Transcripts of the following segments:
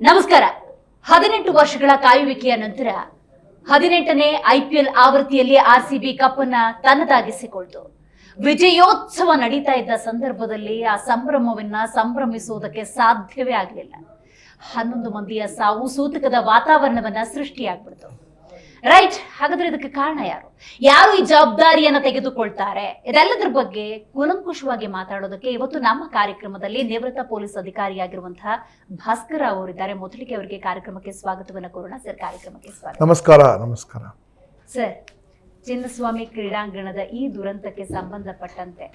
ನಮಸ್ಕಾರ. 18 ವರ್ಷಗಳ ಕಾಯುವಿಕೆಯ ನಂತರ 18ನೇ IPL ಆವೃತ್ತಿಯಲ್ಲಿ RCB ಕಪ್ ಅನ್ನ ತನ್ನದಾಗಿಸಿಕೊಳ್ತು. ವಿಜಯೋತ್ಸವ ನಡೀತಾ ಇದ್ದ ಸಂದರ್ಭದಲ್ಲಿ ಆ ಸಂಭ್ರಮವನ್ನ ಸಂಭ್ರಮಿಸುವುದಕ್ಕೆ ಸಾಧ್ಯವೇ ಆಗಲಿಲ್ಲ. 11 ಮಂದಿಯ ಸಾವು ಸೂತಕದ ವಾತಾವರಣವನ್ನ ಸೃಷ್ಟಿಯಾಗ್ಬಿಡ್ತು. ರೈಟ್. ಹಾಗಾದ್ರೆ ಇದಕ್ಕೆ ಕಾರಣ ಯಾರು ಈ ಜವಾಬ್ದಾರಿಯನ್ನ ತೆಗೆದುಕೊಳ್ತಾರೆ? ಇದೆಲ್ಲದರ ಬಗ್ಗೆ ಕೂಲಂಕುಷವಾಗಿ ಮಾತಾಡೋದಕ್ಕೆ ಇವತ್ತು ನಮ್ಮ ಕಾರ್ಯಕ್ರಮದಲ್ಲಿ ನಿವೃತ್ತ ಪೊಲೀಸ್ ಅಧಿಕಾರಿಯಾಗಿರುವಂತಹ ಭಾಸ್ಕರ್ ಅವರಿದ್ದಾರೆ. ಮೊದಲಿಗೆ ಅವರಿಗೆ ಕಾರ್ಯಕ್ರಮಕ್ಕೆ ಸ್ವಾಗತವನ್ನ ಕೋರೋಣ. ಸರ್, ಕಾರ್ಯಕ್ರಮಕ್ಕೆ ಸ್ವಾಗತ. ನಮಸ್ಕಾರ ಸರ್, ಚಿನ್ನಸ್ವಾಮಿ ಕ್ರೀಡಾಂಗಣದ ಈ ದುರಂತಕ್ಕೆ ಸಂಬಂಧಪಟ್ಟಂತೆ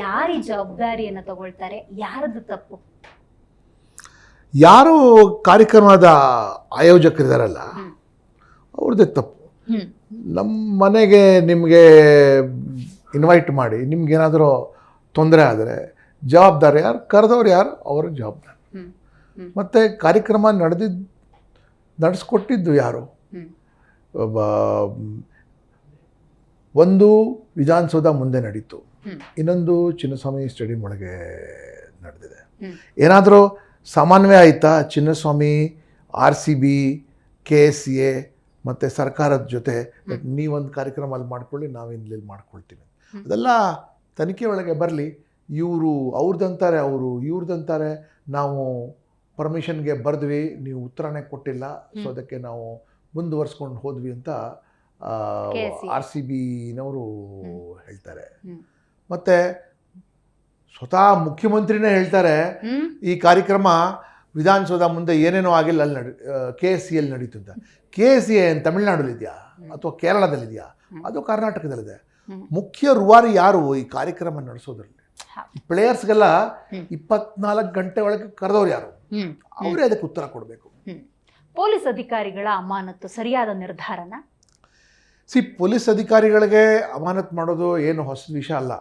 ಯಾರು ಈ ಜವಾಬ್ದಾರಿಯನ್ನ ತಗೊಳ್ತಾರೆ? ಯಾರದ್ದು ತಪ್ಪು? ಯಾರು ಕಾರ್ಯಕ್ರಮದ ಆಯೋಜಕರಿದಾರಲ್ಲ ಅವ್ರದ್ದೇ ತಪ್ಪು. ನಮ್ಮ ಮನೆಗೆ ನಿಮಗೆ ಇನ್ವೈಟ್ ಮಾಡಿ ನಿಮ್ಗೇನಾದರೂ ತೊಂದರೆ ಆದರೆ ಜವಾಬ್ದಾರಿ ಯಾರು? ಕರೆದವ್ರು ಯಾರು? ಅವರ ಜವಾಬ್ದಾರಿ. ಮತ್ತು ಕಾರ್ಯಕ್ರಮ ನಡೆಸ್ಕೊಟ್ಟಿದ್ದು ಯಾರು? ಒಂದು ವಿಧಾನಸೌಧ ಮುಂದೆ ನಡೀತು, ಇನ್ನೊಂದು ಚಿನ್ನಸ್ವಾಮಿ ಸ್ಟೇಡಿಯಂ ಒಳಗೆ ನಡೆದಿದೆ. ಏನಾದರೂ ಸಾಮಾನ್ಯವೇ ಆಯಿತಾ? ಚಿನ್ನಸ್ವಾಮಿ, RCB, KSA ಮತ್ತು ಸರ್ಕಾರದ ಜೊತೆ ನೀವೊಂದು ಕಾರ್ಯಕ್ರಮ ಅಲ್ಲಿ ಮಾಡ್ಕೊಳ್ಳಿ, ನಾವು ಇಲ್ಲಿ ಮಾಡ್ಕೊಳ್ತೀವಿ, ಅದೆಲ್ಲ ತನಿಖೆ ಒಳಗೆ ಬರಲಿ. ಇವರು ಅವ್ರದ್ದಂತಾರೆ, ಅವರು ಇವ್ರದ್ದಂತಾರೆ. ನಾವು ಪರ್ಮಿಷನ್ಗೆ ಬರೆದ್ವಿ, ನೀವು ಉತ್ತರನೇ ಕೊಟ್ಟಿಲ್ಲ, ಸೊ ಅದಕ್ಕೆ ನಾವು ಮುಂದುವರ್ಸ್ಕೊಂಡು ಹೋದ್ವಿ ಅಂತ RCBನವರು ಹೇಳ್ತಾರೆ. ಮತ್ತು ಸ್ವತಃ ಮುಖ್ಯಮಂತ್ರಿನೇ ಹೇಳ್ತಾರೆ ಈ ಕಾರ್ಯಕ್ರಮ ವಿಧಾನಸೌಧ ಮುಂದೆ ಏನೇನೋ ಆಗಿಲ್ಲ, ಅಲ್ಲಿ KSA ನಡೀತು ಅಂತ. KSA ತಮಿಳ್ನಾಡಲ್ಲಿದೆಯಾ ಅಥವಾ ಕೇರಳದಲ್ಲಿದೆಯಾ? ಅದು ಕರ್ನಾಟಕದಲ್ಲಿದೆ. ಮುಖ್ಯ ರೂವಾರಿ ಯಾರು ಈ ಕಾರ್ಯಕ್ರಮ ನಡೆಸೋದ್ರಲ್ಲಿ? ಪ್ಲೇಯರ್ಸ್ಗೆಲ್ಲ 24 ಗಂಟೆ ಒಳಗೆ ಕರೆದವ್ರು ಯಾರು? ಅವರೇ ಅದಕ್ಕೆ ಉತ್ತರ ಕೊಡಬೇಕು. ಪೊಲೀಸ್ ಅಧಿಕಾರಿಗಳ ಅಮಾನತು ಸರಿಯಾದ ನಿರ್ಧಾರನ? ಪೊಲೀಸ್ ಅಧಿಕಾರಿಗಳಿಗೆ ಅಮಾನತ್ ಮಾಡೋದು ಏನು ಹೊಸ ವಿಷಯ ಅಲ್ಲ.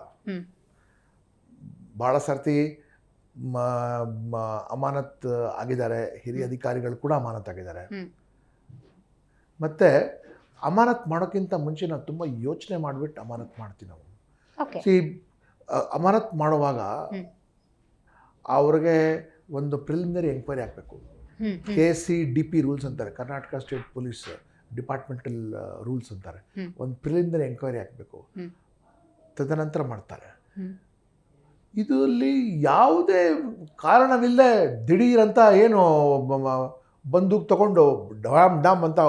ಭಾಳ ಸರ್ತಿ ಅಮಾನತ್ ಆಗಿದ್ದಾರೆ, ಹಿರಿಯ ಅಧಿಕಾರಿಗಳು ಕೂಡ ಅಮಾನತ್ ಆಗಿದ್ದಾರೆ. ಮತ್ತು ಅಮಾನತ್ ಮಾಡೋಕ್ಕಿಂತ ಮುಂಚೆ ನಾವು ತುಂಬ ಯೋಚನೆ ಮಾಡಿಬಿಟ್ಟು ಅಮಾನತ್ ಮಾಡ್ತೀವಿ ನಾವು. ಅಮಾನತ್ ಮಾಡುವಾಗ ಅವ್ರಿಗೆ ಒಂದು ಪ್ರಿಲಿಮಿನರಿ ಎಂಕ್ವೈರಿ ಆಗಬೇಕು. KCDP ರೂಲ್ಸ್ ಅಂತಾರೆ, Karnataka state police departmental rules ಅಂತಾರೆ. ಒಂದು ಪ್ರಿಲಿಮಿನರಿ ಎಂಕ್ವೈರಿ ಆಗಬೇಕು, ತದನಂತರ ಮಾಡ್ತಾರೆ. ಇದರಲ್ಲಿ ಯಾವುದೇ ಕಾರಣವಿಲ್ಲದೆ ದಿಢೀರಂತ ಏನು ಬಂದೂಕ್ ತಗೊಂಡು ಡಾಮ್ ಅಂತ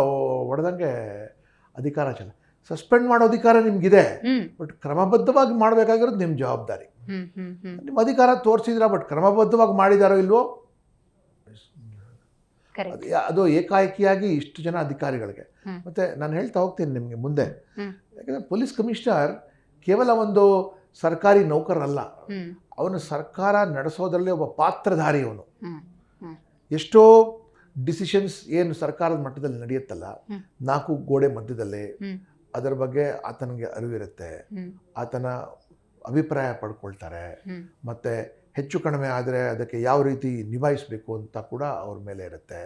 ಹೊಡೆದಂಗೆ ಅಧಿಕಾರ ಚಲ ಸಸ್ಪೆಂಡ್ ಮಾಡೋ ಅಧಿಕಾರ ನಿಮ್ಗಿದೆ, ಬಟ್ ಕ್ರಮಬದ್ಧವಾಗಿ ಮಾಡಬೇಕಾಗಿರೋದು ನಿಮ್ಮ ಜವಾಬ್ದಾರಿ. ನಿಮ್ಮ ಅಧಿಕಾರ ತೋರಿಸಿದ್ರ, ಬಟ್ ಕ್ರಮಬದ್ಧವಾಗಿ ಮಾಡಿದಾರೋ ಇಲ್ವೋ? ಅದು ಏಕಾಏಕಿಯಾಗಿ ಇಷ್ಟು ಜನ ಅಧಿಕಾರಿಗಳಿಗೆ. ಮತ್ತು ನಾನು ಹೇಳ್ತಾ ಹೋಗ್ತೀನಿ ನಿಮಗೆ ಮುಂದೆ, ಯಾಕಂದರೆ ಪೊಲೀಸ್ ಕಮಿಷನರ್ ಕೇವಲ ಒಂದು ಸರ್ಕಾರಿ ನೌಕರಲ್ಲ, ಅವನು ಸರ್ಕಾರ ನಡೆಸೋದ್ರಲ್ಲಿ ಒಬ್ಬ ಪಾತ್ರಧಾರಿ. ಅವನು ಎಷ್ಟೋ ಡಿಸಿಷನ್ಸ್ ಏನು ಸರ್ಕಾರದ ಮಟ್ಟದಲ್ಲಿ ನಡೆಯುತ್ತಲ್ಲ, 4 ಗೋಡೆ ಮಧ್ಯದಲ್ಲೇ, ಅದರ ಬಗ್ಗೆ ಆತನಿಗೆ ಅರಿವಿರುತ್ತೆ, ಆತನ ಅಭಿಪ್ರಾಯ ಪಡ್ಕೊಳ್ತಾರೆ. ಮತ್ತು ಹೆಚ್ಚು ಕಡಿಮೆ ಆದರೆ ಅದಕ್ಕೆ ಯಾವ ರೀತಿ ನಿಭಾಯಿಸಬೇಕು ಅಂತ ಕೂಡ ಅವ್ರ ಮೇಲೆ ಇರುತ್ತೆ.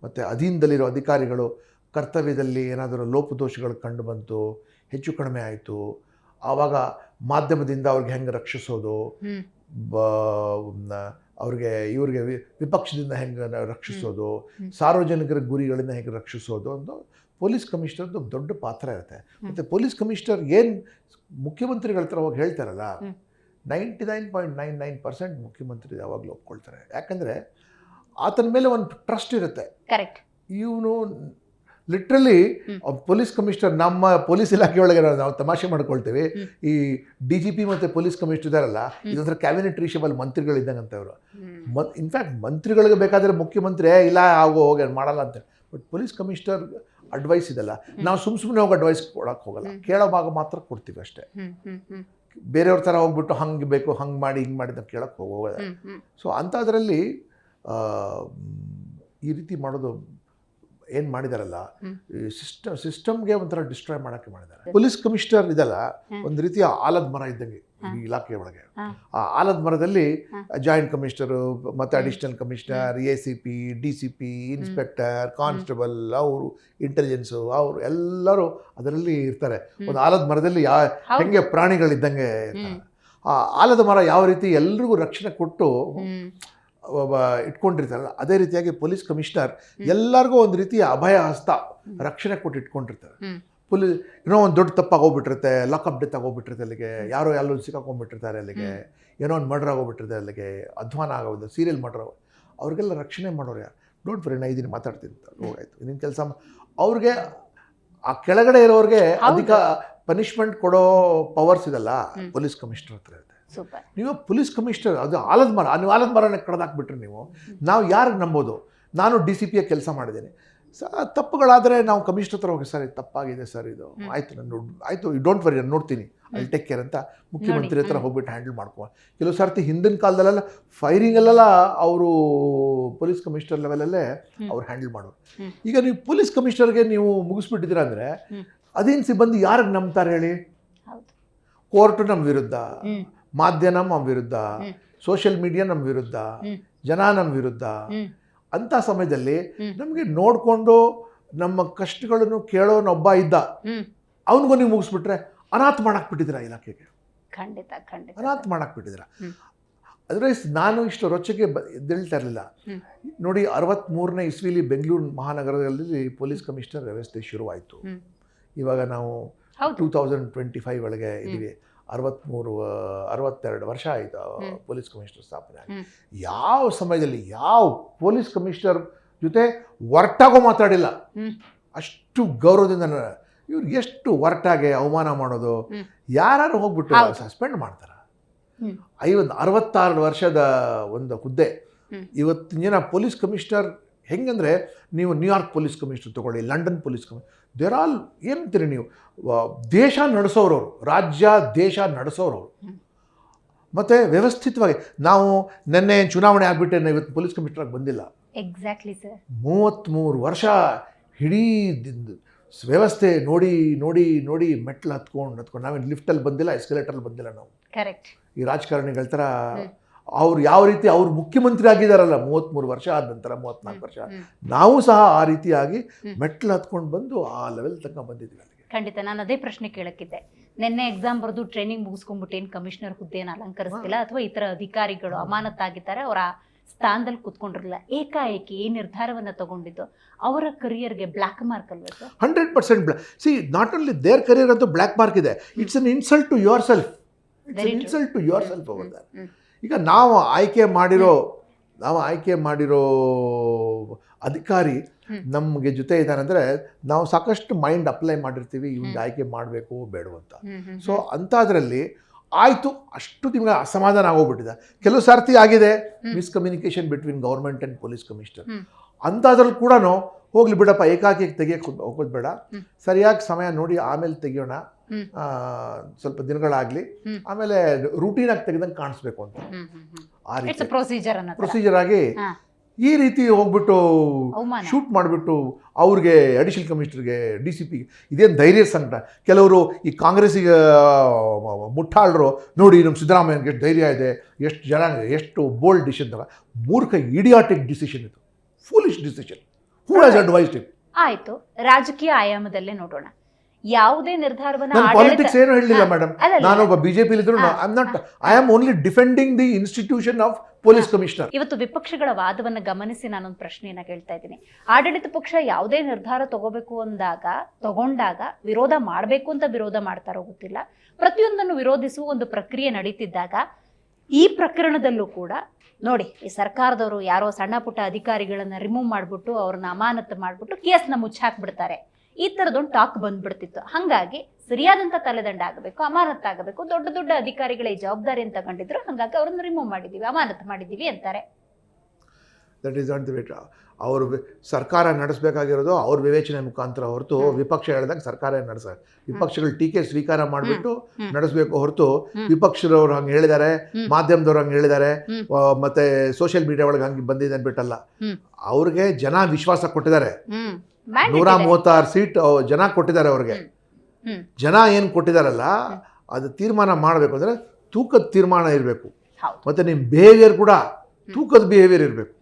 ಮತ್ತು ಅಧೀನದಲ್ಲಿರೋ ಅಧಿಕಾರಿಗಳು ಕರ್ತವ್ಯದಲ್ಲಿ ಏನಾದರೂ ಲೋಪದೋಷಗಳು ಕಂಡು ಬಂತು, ಹೆಚ್ಚು ಕಡಿಮೆ ಆಯಿತು, ಆವಾಗ ಮಾಧ್ಯಮದಿಂದ ಅವ್ರಿಗೆ ಹೆಂಗೆ ರಕ್ಷಿಸೋದು, ಅವ್ರಿಗೆ ಇವ್ರಿಗೆ ವಿಪಕ್ಷದಿಂದ ಹೆಂಗೆ ರಕ್ಷಿಸೋದು, ಸಾರ್ವಜನಿಕರ ಗುರಿಗಳಿಂದ ಹೆಂಗೆ ರಕ್ಷಿಸೋದು ಅಂತ ಪೊಲೀಸ್ ಕಮಿಷನರ್ದು ದೊಡ್ಡ ಪಾತ್ರ ಇರುತ್ತೆ. ಮತ್ತು ಪೊಲೀಸ್ ಕಮಿಷನರ್ ಏನು ಮುಖ್ಯಮಂತ್ರಿಗಳ ಹತ್ರ ಹೋಗಿ ಹೇಳ್ತಾರಲ್ಲ, 99.99% ಮುಖ್ಯಮಂತ್ರಿ ಯಾವಾಗಲೂ ಒಪ್ಕೊಳ್ತಾರೆ. ಯಾಕಂದರೆ ಆತನ ಮೇಲೆ ಒಂದು ಟ್ರಸ್ಟ್ ಇರುತ್ತೆ. ಕರೆಕ್ಟ್. ಇವನು ಲಿಟ್ರಲಿ ಪೊಲೀಸ್ ಕಮಿಷನರ್, ನಮ್ಮ ಪೊಲೀಸ್ ಇಲಾಖೆ ಒಳಗೆ ನಾವು ತಮಾಷೆ ಮಾಡ್ಕೊಳ್ತೇವೆ, ಈ DGP ಮತ್ತು ಪೊಲೀಸ್ ಕಮಿಷನರ್ ಇದಾರಲ್ಲ, ಇದೊಂಥರ ಕ್ಯಾಬಿನೆಟ್ ರೀಷಬಲ್ ಮಂತ್ರಿಗಳಿದ್ದಂಗೆ ಅಂತ ಅವರು. ಇನ್ಫ್ಯಾಕ್ಟ್ ಮಂತ್ರಿಗಳಿಗೆ ಬೇಕಾದರೆ ಮುಖ್ಯಮಂತ್ರಿ ಇಲ್ಲ ಹೋಗಿ ಮಾಡಲ್ಲ ಅಂತ. ಬಟ್ ಪೊಲೀಸ್ ಕಮಿಷನರ್ ಅಡ್ವೈಸ್ ಇದಲ್ಲ, ನಾವು ಸುಮ್ಮನೆ ಹೋಗಿ ಅಡ್ವೈಸ್ ಕೊಡೋಕ್ಕೆ ಹೋಗಲ್ಲ, ಕೇಳೋ ಭಾಗ ಮಾತ್ರ ಕೊಡ್ತೀವಿ ಅಷ್ಟೇ. ಬೇರೆಯವ್ರ ಥರ ಹೋಗ್ಬಿಟ್ಟು ಹಂಗೆ ಬೇಕು ಹಂಗೆ ಮಾಡಿ ಹಿಂಗೆ ಮಾಡಿ ಅಂತ ಕೇಳೋಕ್ಕೆ ಹೋಗೋದ. ಸೊ ಅಂಥದ್ರಲ್ಲಿ ಈ ರೀತಿ ಮಾಡೋದು ಏನು ಮಾಡಿದಾರಲ್ಲ, ಸಿಸ್ಟಮ್ಗೆ ಒಂಥರ ಡಿಸ್ಟ್ರಾಯ್ ಮಾಡೋಕ್ಕೆ ಮಾಡಿದ್ದಾರೆ. ಪೊಲೀಸ್ ಕಮಿಷನರ್ ಇದಲ್ಲ, ಒಂದು ರೀತಿಯ ಆಲದ ಮರ ಇದ್ದಂಗೆ ಈ ಇಲಾಖೆ ಒಳಗೆ. ಆ ಆಲದ ಮರದಲ್ಲಿ ಜಾಯಿಂಟ್ ಕಮಿಷನರು ಮತ್ತು additional commissioner, ACP, DCP, inspector, constable, ಅವರು ಇಂಟೆಲಿಜೆನ್ಸು, ಅವರು ಎಲ್ಲರೂ ಅದರಲ್ಲಿ ಇರ್ತಾರೆ. ಒಂದು ಆಲದ ಮರದಲ್ಲಿ ಹೆಂಗೆ ಪ್ರಾಣಿಗಳಿದ್ದಂಗೆ ಇರ್ತಾರೆ. ಆ ಆಲದ ಮರ ಯಾವ ರೀತಿ ಎಲ್ರಿಗೂ ರಕ್ಷಣೆ ಕೊಟ್ಟು ಇಟ್ಕೊಂಡಿರ್ತಾರಲ್ಲ, ಅದೇ ರೀತಿಯಾಗಿ ಪೊಲೀಸ್ ಕಮಿಷನರ್ ಎಲ್ಲರಿಗೂ ಒಂದು ರೀತಿಯ ಅಭಯ ಹಸ್ತ, ರಕ್ಷಣೆ ಕೊಟ್ಟು ಇಟ್ಕೊಂಡಿರ್ತಾರೆ. ಏನೋ ಒಂದು ದೊಡ್ಡ ತಪ್ಪಾಗೋಗ್ಬಿಟ್ಟಿರುತ್ತೆ, ಲಾಕಪ್ ಡೆತ್ ಆಗೋಗ್ಬಿಟ್ಟಿರುತ್ತೆ, ಅಲ್ಲಿಗೆ ಯಾರೋ ಎಲ್ಲೋ ಸಿಕ್ಕಾಕೊಂಡ್ಬಿಟ್ಟಿರ್ತಾರೆ, ಅಲ್ಲಿಗೆ ಏನೋ ಒಂದು ಮರ್ಡರ್ ಆಗೋಗ್ಬಿಟ್ಟಿರುತ್ತೆ, ಅಲ್ಲಿಗೆ ಅಧ್ವಾನ ಆಗೋದು, ಸೀರಿಯಲ್ ಮರ್ಡರ್ ಆಗೋದು, ಅವ್ರಿಗೆಲ್ಲ ರಕ್ಷಣೆ ಮಾಡೋರು ಯಾರು? ಡೋಂಟ್ ವರಿ, ನಾನು ಇದನ್ನು ಮಾತಾಡ್ತೀನಿ ಅಂತ ಹೋಗಾಯ್ತು, ನಿನ್ನ ಕೆಲಸ. ಅವ್ರಿಗೆ ಆ ಕೆಳಗಡೆ ಇರೋರಿಗೆ ಅಧಿಕ ಪನಿಷ್ಮೆಂಟ್ ಕೊಡೋ ಪವರ್ಸ್ ಇದಲ್ಲ ಪೊಲೀಸ್ ಕಮಿಷನರ್ ಹತ್ರ ಇರುತ್ತೆ. ನೀವು ಪೊಲೀಸ್ ಕಮಿಷನರ್, ಅದು ಆಲದ ಮರ, ನೀವು ಆಲದ ಮರನ ಕಡ್ದಾಕ್ಬಿಟ್ರೆ ನೀವು, ನಾವು ಯಾರಿಗೆ ನಂಬೋದು? ನಾನು DCP ಕೆಲಸ ಮಾಡಿದ್ದೀನಿ, ತಪ್ಪುಗಳಾದರೆ ನಾವು ಕಮಿಷನರ್ ಹತ್ರ ಹೋಗಿ, ಸರ್ ಇದು ತಪ್ಪಾಗಿದೆ ಸರ್, ಇದು ಆಯಿತು, ಆಯಿತು, ಯು ಡೋಂಟ್ ವರಿ, ನಾನು ನೋಡ್ತೀನಿ, ಅಲ್ಲಿ ಟೇಕ್ ಕೇರ್ ಅಂತ ಮುಖ್ಯಮಂತ್ರಿ ಹತ್ರ ಹೋಗ್ಬಿಟ್ಟು ಹ್ಯಾಂಡಲ್ ಮಾಡ್ಕೊ. ಕೆಲವು ಸರ್ತಿ ಹಿಂದಿನ ಕಾಲದಲ್ಲೆಲ್ಲ ಫೈರಿಂಗಲ್ಲೆಲ್ಲ ಅವರು ಪೊಲೀಸ್ ಕಮಿಷನರ್ ಲೆವೆಲಲ್ಲೇ ಅವ್ರು ಹ್ಯಾಂಡಲ್ ಮಾಡೋರು. ಈಗ ನೀವು ಪೊಲೀಸ್ ಕಮಿಷನರ್ಗೆ ನೀವು ಮುಗಿಸ್ಬಿಟ್ಟಿದ್ದೀರ ಅಂದರೆ ಅದೇನು ಸಿಬ್ಬಂದಿ ಯಾರಿಗೆ ನಂಬ್ತಾರೆ ಹೇಳಿ? ಕೋರ್ಟು ನಮ್ಮ ವಿರುದ್ಧ, ಮಾಧ್ಯಮ ನಮ್ಮ ವಿರುದ್ಧ, ಸೋಷಿಯಲ್ ಮೀಡಿಯಾ ನಮ್ಮ ವಿರುದ್ಧ, ಜನ ನಮ್ಮ ವಿರುದ್ಧ. ಅಂಥ ಸಮಯದಲ್ಲಿ ನಮಗೆ ನೋಡಿಕೊಂಡು ನಮ್ಮ ಕಷ್ಟಗಳನ್ನು ಕೇಳೋನೊಬ್ಬ ಇದ್ದ, ಅವನಿಗೂ ನೀವು ಮುಗಿಸ್ಬಿಟ್ರೆ ಅನಾಥ ಮಾಡಾಕ್ಬಿಟ್ಟಿದ್ದೀರಾ ಇಲಾಖೆಗೆ. ಖಂಡಿತ ಖಂಡಿತ ಅನಾಥ ಮಾಡಾಕ್ಬಿಟ್ಟಿದ್ದೀರಾ. ಅದರ್ವೈಸ್ ನಾನು ಇಷ್ಟು ರೊಚ್ಚಕ್ಕೆ ಎದ್ದೇಳ್ತಾ ಇರಲಿಲ್ಲ. ನೋಡಿ, 63ನೇ ಇಸ್ವಿಲಿ ಬೆಂಗಳೂರು ಮಹಾನಗರದಲ್ಲಿ ಪೊಲೀಸ್ ಕಮಿಷನರ್ ವ್ಯವಸ್ಥೆ ಶುರುವಾಯಿತು. ಇವಾಗ ನಾವು 2025 ಒಳಗೆ ಇದ್ದೀವಿ. 62 ವರ್ಷ ಆಯಿತು ಪೊಲೀಸ್ ಕಮಿಷನರ್ ಸ್ಥಾಪನೆ ಆಗಿ. ಯಾವ ಸಮಯದಲ್ಲಿ ಯಾವ ಪೊಲೀಸ್ ಕಮಿಷನರ್ ಜೊತೆ ಒರ್ಟಾಗೋ ಮಾತಾಡಿಲ್ಲ, ಅಷ್ಟು ಗೌರವದಿಂದ. ಇವ್ರಿಗೆ ಎಷ್ಟು ಒರ್ಟಾಗೆ ಅವಮಾನ ಮಾಡೋದು, ಯಾರು ಹೋಗ್ಬಿಟ್ಟು ಸಸ್ಪೆಂಡ್ ಮಾಡ್ತಾರೆ. 66 ವರ್ಷದ ಒಂದು ಹುದ್ದೆ. ಇವತ್ತಿನ ಜನ ಪೊಲೀಸ್ ಕಮಿಷನರ್ ಹೆಂಗಂದರೆ, ನೀವು ನ್ಯೂಯಾರ್ಕ್ ಪೊಲೀಸ್ ಕಮಿಷನರ್ ತೊಗೊಳ್ಳಿ, London police commissioner, they're all ಏನಂತೀರಿ ನೀವು, ದೇಶ ನಡೆಸೋರವರು, ರಾಜ್ಯ ದೇಶ ನಡೆಸೋರವರು. ಮತ್ತು ವ್ಯವಸ್ಥಿತವಾಗಿ ನಾವು ನಿನ್ನೆ ಚುನಾವಣೆ ಆಗಿಬಿಟ್ಟೆ ನಾವು ಇವತ್ತು ಪೊಲೀಸ್ ಕಮಿಷನರ್ ಬಂದಿಲ್ಲ. Exactly sir. 33 ವರ್ಷ ಇಡೀ ವ್ಯವಸ್ಥೆ ನೋಡಿ ನೋಡಿ ನೋಡಿ ಮೆಟ್ಲು ಹತ್ಕೊಂಡು ನಾವೇನು ಲಿಫ್ಟಲ್ಲಿ ಬಂದಿಲ್ಲ, ಎಸ್ಕಲೇಟರಲ್ಲಿ ಬಂದಿಲ್ಲ ನಾವು. ಕರೆಕ್ಟ್. ಈ ರಾಜಕಾರಣಿಗಳ ಥರ ಅವ್ರು ಯಾವ ರೀತಿ ಅವ್ರು ಮುಖ್ಯಮಂತ್ರಿ ಆಗಿದ್ದಾರಲ್ಲ 33 ವರ್ಷ ಆದ ನಂತರ, 34 ವರ್ಷ, ನಾವು ಸಹ ಆ ರೀತಿಯಾಗಿ ಮೆಟ್ಲು ಹತ್ಕೊಂಡು ಬಂದು ಆ ಲೆವೆಲ್ ತನಕ ಬಂದಿದ್ವಿ ಅಲ್ಲಿಗೆ. ಖಂಡಿತ. ನಾನು ಅದೇ ಪ್ರಶ್ನೆ ಕೇಳಕ್ಕಿದ್ದೆ. ನಿನ್ನೆ ಎಕ್ಸಾಮ್ ಬರೆದು ಟ್ರೈನಿಂಗ್ ಮುಗಿಸ್ಕೊಂಡ್ಬಿಟ್ಟು ಏನು ಕಮಿಷನರ್ ಹುದ್ದೆಯನ್ನು ಅಲಂಕರಿಸ್ತಿಲ್ಲ, ಅಥವಾ ಇತರ ಅಧಿಕಾರಿಗಳು ಅಮಾನತಾಗಿದ್ದಾರೆ, ಅವರ ಸ್ಥಾನದಲ್ಲಿ ಕೂತ್ಕೊಂಡಿರಲಿಲ್ಲ, ಏಕಾಏಕಿ ಈ ನಿರ್ಧಾರವನ್ನು ತಗೊಂಡಿದ್ದು ಅವರ ಕರಿಯರ್ಗೆ ಬ್ಲ್ಯಾಕ್ ಮಾರ್ಕ್ ಅಲ್ವಾ sir? 100% see, not only their career ಅಂತೂ ಬ್ಲ್ಯಾಕ್ ಮಾರ್ಕ್ ಇದೆ, it's an insult to yourself. Insult to yourself ಅವರ್ ದಟ್. ಈಗ ನಾವು ಆಯ್ಕೆ ಮಾಡಿರೋ ಅಧಿಕಾರಿ ನಮಗೆ ಜೊತೆ ಇದ್ದಾನೆ ಅಂದರೆ ನಾವು ಸಾಕಷ್ಟು ಮೈಂಡ್ ಅಪ್ಲೈ ಮಾಡಿರ್ತೀವಿ, ಇವ್ನಿಗೆ ಆಯ್ಕೆ ಮಾಡಬೇಕು ಬೇಡ ಅಂತ. ಸೊ ಅಂಥದ್ರಲ್ಲಿ ಆಯಿತು, ಅಷ್ಟು ತಿಂಗಳ ಅಸಮಾಧಾನ ಆಗೋಗ್ಬಿಟ್ಟಿದೆ. ಕೆಲವು ಸರ್ತಿ ಆಗಿದೆ miscommunication between government and police commissioner. ಅಂಥದ್ರಲ್ಲಿ ಕೂಡ ಹೋಗ್ಲಿ ಬಿಡಪ್ಪ, ಏಕಾಏಕಿ ತೆಗಿಯೋಕೆ ಹೋಗೋದು ಬೇಡ, ಸರಿಯಾಗಿ ಸಮಯ ನೋಡಿ ಆಮೇಲೆ ತೆಗಿಯೋಣ, ಸ್ವಲ್ಪ ದಿನಗಳಾಗಲಿ, ಆಮೇಲೆ ರೂಟೀನಾಗಿ ತೆಗೆದಂಗೆ ಕಾಣಿಸ್ಬೇಕು ಅಂತ. ಆ ರೀತಿ ಪ್ರೊಸೀಜರ್ ಆಗಿ ಈ ರೀತಿ ಹೋಗ್ಬಿಟ್ಟು ಶೂಟ್ ಮಾಡಿಬಿಟ್ಟು ಅವ್ರಿಗೆ ಅಡಿಷನಲ್ ಕಮಿಷನರ್ಗೆ, DCPಗೆ ಇದೇನು ಧೈರ್ಯ ಸಂಕಟ. ಕೆಲವರು ಈ ಕಾಂಗ್ರೆಸ್ಸಿಗೆ ಮುಟ್ಟಾಳರು ನೋಡಿ, ನಮ್ಮ ಸಿದ್ದರಾಮಯ್ಯನಿಗೆ ಎಷ್ಟು ಧೈರ್ಯ ಇದೆ, ಎಷ್ಟು ಜನ, ಎಷ್ಟು ಬೋಲ್ಡ್ ಡಿಸಿಷನ್ ತಗ. ಮೂರ್ಖ ಇಡಿಯಾಟಿಕ್ ಡಿಸಿಷನ್ ಇದು, foolish decision. Who has advised it? ಆಯಿತು, ರಾಜಕೀಯ ಆಯಾಮದಲ್ಲೇ ನೋಡೋಣ. ಯಾವುದೇ ನಿರ್ಧಾರವನ್ನು ಪಾಲಿಟಿಕ್ಸ್ ಏನು ಹೇಳಲಿಲ್ಲ ಮೇಡಮ್. ನಾನೊಬ್ಬ BJP ಇದ್ರು, I am only defending the institution of police commissioner. ಇವತ್ತು ವಿಪಕ್ಷಗಳ ವಾದವನ್ನು ಗಮನಿಸಿ ನಾನೊಂದು ಪ್ರಶ್ನೆಯನ್ನ ಕೇಳ್ತಾ ಇದ್ದೀನಿ. ಆಡಳಿತ ಪಕ್ಷ ಯಾವುದೇ ನಿರ್ಧಾರ ತಗೊಂಡಾಗ ವಿರೋಧ ಮಾಡಬೇಕು ಅಂತ ವಿರೋಧ ಮಾಡ್ತಾರೋ ಗೊತ್ತಿಲ್ಲ, ಪ್ರತಿಯೊಂದನ್ನು ವಿರೋಧಿಸುವ ಒಂದು ಪ್ರಕ್ರಿಯೆ ನಡೀತಿದ್ದಾಗ ಈ ಪ್ರಕರಣದಲ್ಲೂ ಕೂಡ ನೋಡಿ, ಈ ಸರ್ಕಾರದವರು ಯಾರೋ ಸಣ್ಣ ಪುಟ್ಟ ಅಧಿಕಾರಿಗಳನ್ನ ರಿಮೂವ್ ಮಾಡಿಬಿಟ್ಟು ಅವ್ರನ್ನ ಅಮಾನತು ಮಾಡಿಬಿಟ್ಟು ಕೇಸ್ನ ಮುಚ್ಚಾಕ್ಬಿಡ್ತಾರೆ, ಈ ಥರದೊಂದು ಟಾಕ್ ಬಂದ್ಬಿಡ್ತಿತ್ತು. ಹಾಗಾಗಿ ಸರಿಯಾದಂಥ ತಲೆದಂಡ ಆಗಬೇಕು, ಅಮಾನತ್ತಾಗಬೇಕು, ದೊಡ್ಡ ದೊಡ್ಡ ಅಧಿಕಾರಿಗಳ ಈ ಜವಾಬ್ದಾರಿ ಅಂತ ತಗೊಂಡಿದ್ರು, ಹಾಗಾಗಿ ಅವ್ರನ್ನ ರಿಮೂವ್ ಮಾಡಿದ್ದೀವಿ, ಅಮಾನತು ಮಾಡಿದ್ದೀವಿ ಅಂತಾರೆ. That is not the way. ಅವರು ಸರ್ಕಾರ ನಡೆಸಬೇಕಾಗಿರೋದು ಅವ್ರ ವಿವೇಚನೆ ಮುಖಾಂತರ ಹೊರತು, ವಿಪಕ್ಷ ಹೇಳಿದಾಗ ಸರ್ಕಾರ ನಡೆಸೋದು. ವಿಪಕ್ಷಗಳು ಟೀಕೆ ಸ್ವೀಕಾರ ಮಾಡಿಬಿಟ್ಟು ನಡೆಸಬೇಕು ಹೊರತು, ವಿಪಕ್ಷದವ್ರು ಹಂಗೆ ಹೇಳಿದ್ದಾರೆ, ಮಾಧ್ಯಮದವ್ರು ಹಂಗೆ ಹೇಳಿದ್ದಾರೆ, ಮತ್ತೆ ಸೋಷಿಯಲ್ ಮೀಡಿಯಾ ಒಳಗೆ ಹಂಗೆ ಬಂದಿದೆ ಅಂದ್ಬಿಟ್ಟಲ್ಲ. ಅವ್ರಿಗೆ ಜನ ವಿಶ್ವಾಸ ಕೊಟ್ಟಿದ್ದಾರೆ. 136 ಸೀಟ್ ಜನ ಕೊಟ್ಟಿದ್ದಾರೆ ಅವ್ರಿಗೆ. ಜನ ಏನು ಕೊಟ್ಟಿದ್ದಾರಲ್ಲ, ಅದು ತೀರ್ಮಾನ ಮಾಡಬೇಕು ಅಂದರೆ ತೂಕದ ತೀರ್ಮಾನ ಇರಬೇಕು. ಮತ್ತು ನಿಮ್ಮ ಬಿಹೇವಿಯರ್ ಕೂಡ ತೂಕದ ಬಿಹೇವಿಯರ್ ಇರಬೇಕು.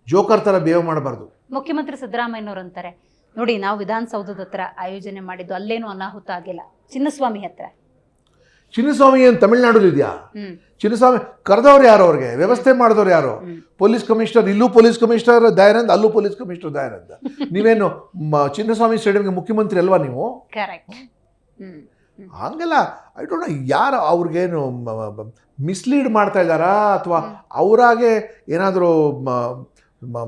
ಜೋಕರ್ ಥರ ಬಿಹೇವ್ ಮಾಡಬಾರ್ದು. ಮುಖ್ಯಮಂತ್ರಿ ಸಿದ್ದರಾಮಯ್ಯನವರು ಅಂತಾರೆ ನೋಡಿ, ನಾವು ವಿಧಾನಸೌಧದ ಹತ್ರ ಆಯೋಜನೆ ಮಾಡಿದ್ದು ಅಲ್ಲೇನೂ ಅನಾಹುತ ಆಗಿಲ್ಲ, ಚಿನ್ನಸ್ವಾಮಿ ಹತ್ರ. ಚಿನ್ನಸ್ವಾಮಿ ಏನು ತಮಿಳ್ನಾಡಲ್ಲಿ ಇದೆಯಾ? ಚಿನ್ನಸ್ವಾಮಿ ಕರೆದವ್ರು ಯಾರು? ಅವ್ರಿಗೆ ವ್ಯವಸ್ಥೆ ಮಾಡಿದವ್ರು ಯಾರು? ಪೊಲೀಸ್ ಕಮಿಷನರ್, ಇಲ್ಲೂ ಪೊಲೀಸ್ ಕಮಿಷನರ್ ದಯಾನಂದ್, ಅಲ್ಲೂ ಪೊಲೀಸ್ ಕಮಿಷನರ್ ದಯಾನಂದ್. ನೀವೇನು ಚಿನ್ನಸ್ವಾಮಿ ಸ್ಟೇಡಿಯಂಗೆ ಮುಖ್ಯಮಂತ್ರಿ ಅಲ್ವಾ ನೀವು? ಹಂಗೆಲ್ಲ ಐ ಡೋಂಟ್ ನೋ ಯಾರು ಅವ್ರಿಗೇನು ಮಿಸ್ಲೀಡ್ ಮಾಡ್ತಾ ಇದ್ದಾರಾ ಅಥವಾ ಅವರಾಗೆ ಏನಾದರೂ